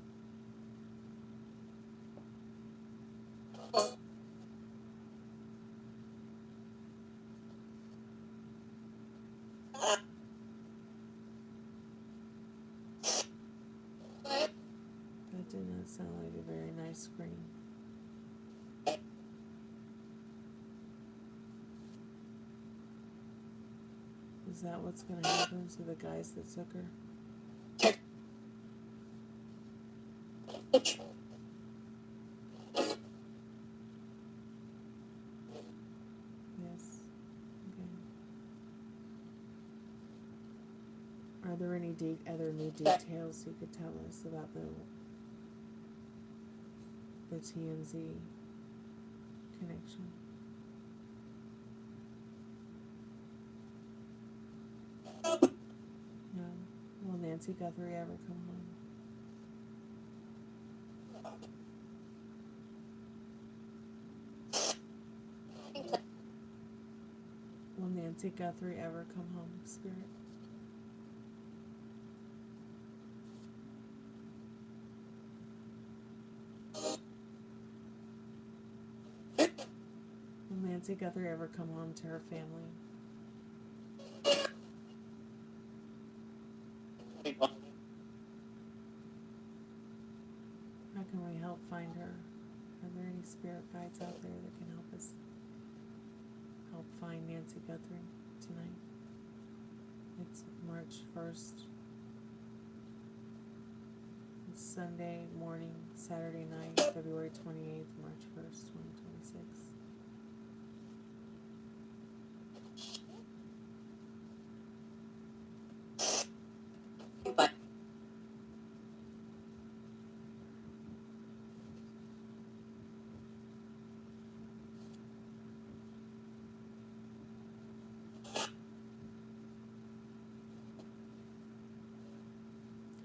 Speaker 1: That did not sound like a very nice scream. Is that what's going to happen to the guys that took her? Yes. Okay. Are there any other new details you could tell us about the TMZ connection? No. Will Nancy Guthrie ever come home? Will Nancy Guthrie ever come home, Spirit? Will Nancy Guthrie ever come home to her family? How can we help find her? Are there any spirit guides out there that can help us help find Nancy Guthrie tonight? It's March 1st. It's Sunday morning, Saturday night, February 28th, March 1st, 2026.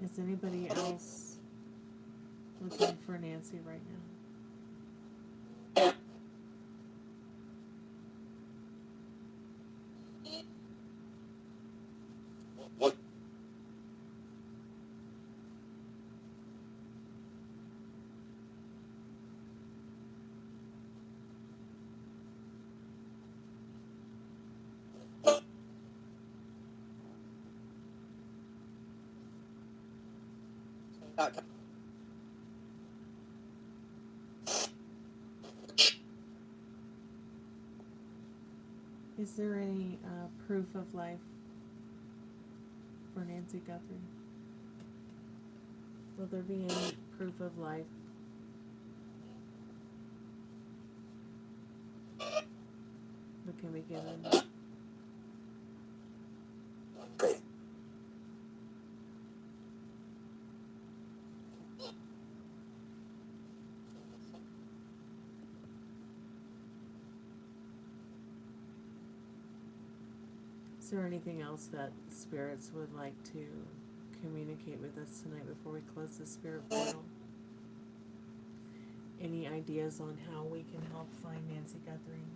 Speaker 1: Is anybody else looking for Nancy right now?
Speaker 6: What?
Speaker 1: Is there any proof of life for Nancy Guthrie? Will there be any proof of life? That can be given? Is there anything else that spirits would like to communicate with us tonight before we close the spirit portal? Any ideas on how we can help find Nancy Guthrie?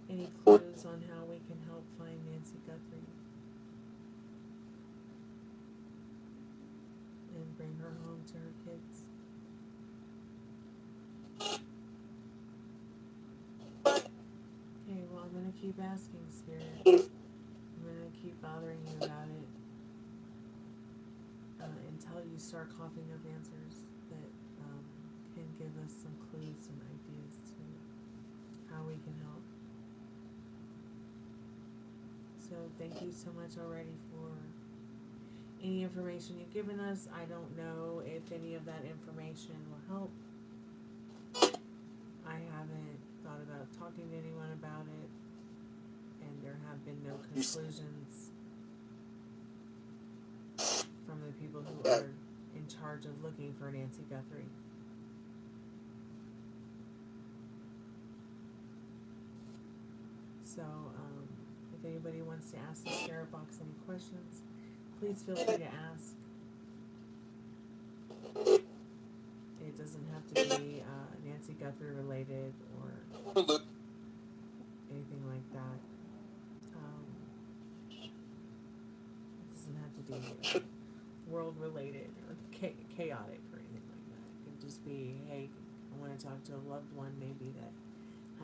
Speaker 1: Any clues on how we can help find Nancy Guthrie? And bring her home to her kids? Okay, well, I'm going to keep asking, Spirit. I'm going to keep bothering you about it until you start coughing up answers that can give us some clues and ideas to how we can help. So thank you so much already for any information you've given us. I don't know if any of that information will help. I haven't thought about talking to anyone about it, and there have been no conclusions from the people who are in charge of looking for Nancy Guthrie. So, if anybody wants to ask the spirit box any questions, please feel free to ask. It doesn't have to be Nancy Guthrie related or anything like that. It doesn't have to be world related or chaotic or anything like that. It could just be, hey, I want to talk to a loved one maybe that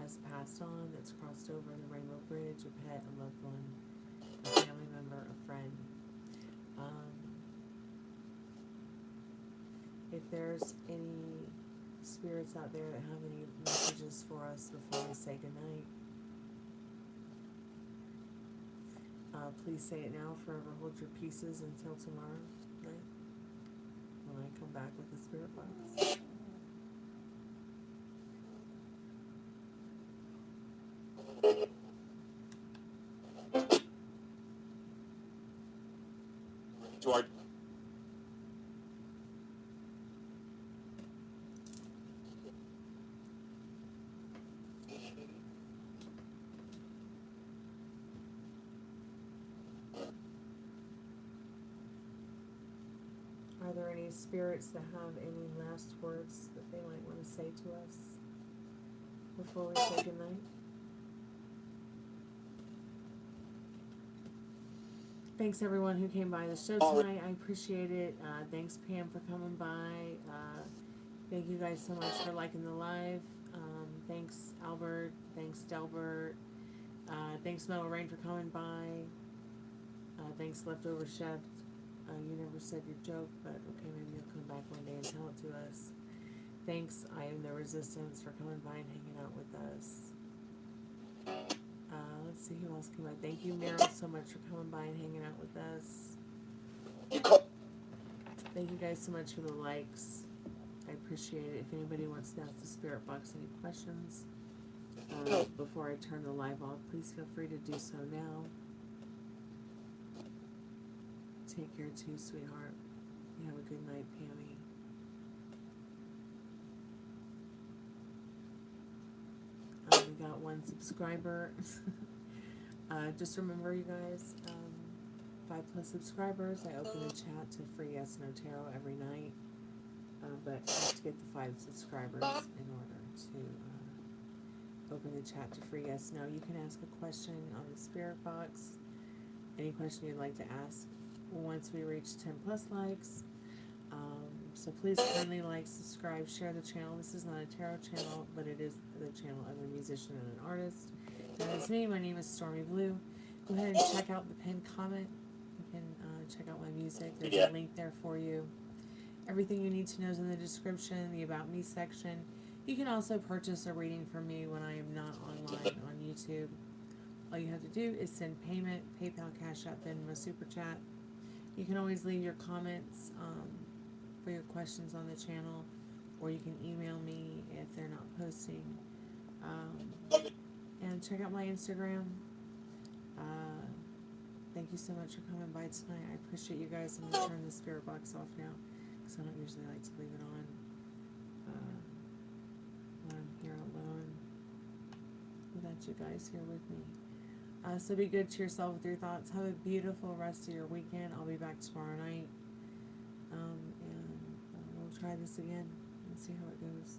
Speaker 1: has passed on, that's crossed over the Rainbow Bridge, a pet, a loved one, a family member, a friend. If there's any spirits out there that have any messages for us before we say goodnight, please say it now. Forever hold your pieces until tomorrow night when I come back with the spirit box. Are there any spirits that have any last words that they might want to say to us before we say goodnight? Thanks everyone who came by the show tonight. I appreciate it. Thanks Pam for coming by. Thank you guys so much for liking the live. Thanks Albert. Thanks Delbert. Thanks Metal Rain for coming by. Thanks Leftover Chef. You never said your joke, but okay, maybe you'll come back one day and tell it to us. Thanks, I Am the Resistance, for coming by and hanging out with us. Let's see who else came by. Thank you, Meryl, so much for coming by and hanging out with us. Thank you guys so much for the likes. I appreciate it. If anybody wants to ask the spirit box any questions before I turn the live off, please feel free to do so now. Take care too, sweetheart. You have a good night, Pammy. We got one subscriber. Just remember, you guys, 5+ subscribers. I open the chat to free Yes No Tarot every night. But I have to get the 5 subscribers in order to open the chat to free Yes No. You can ask a question on the spirit box. Any question you'd like to ask once we reach 10+ likes. So please kindly like, subscribe, share the channel. This is not a tarot channel, but it is the channel of a musician and an artist. That is me. My name is StormieBleu. Go ahead and check out the pinned comment. can check out my music. There's
Speaker 6: Yeah.
Speaker 1: a link there for you. Everything you need to know is in the description, the About Me section. You can also purchase a reading from me when I am not online on YouTube. All you have to do is send payment, PayPal, Cash App, Venmo, Super Chat. You can always leave your comments for your questions on the channel, or you can email me if they're not posting. And check out my Instagram. Thank you so much for coming by tonight. I appreciate you guys. I'm going to turn the spirit box off now, because I don't usually like to leave it on when I'm here alone without you guys here with me. So be good to yourself with your thoughts. Have a beautiful rest of your weekend. I'll be back tomorrow night. And we'll try this again and see how it goes.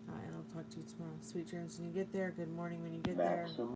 Speaker 1: And I'll talk to you tomorrow. Sweet dreams when you get there. Good morning when you get there.
Speaker 5: Maximum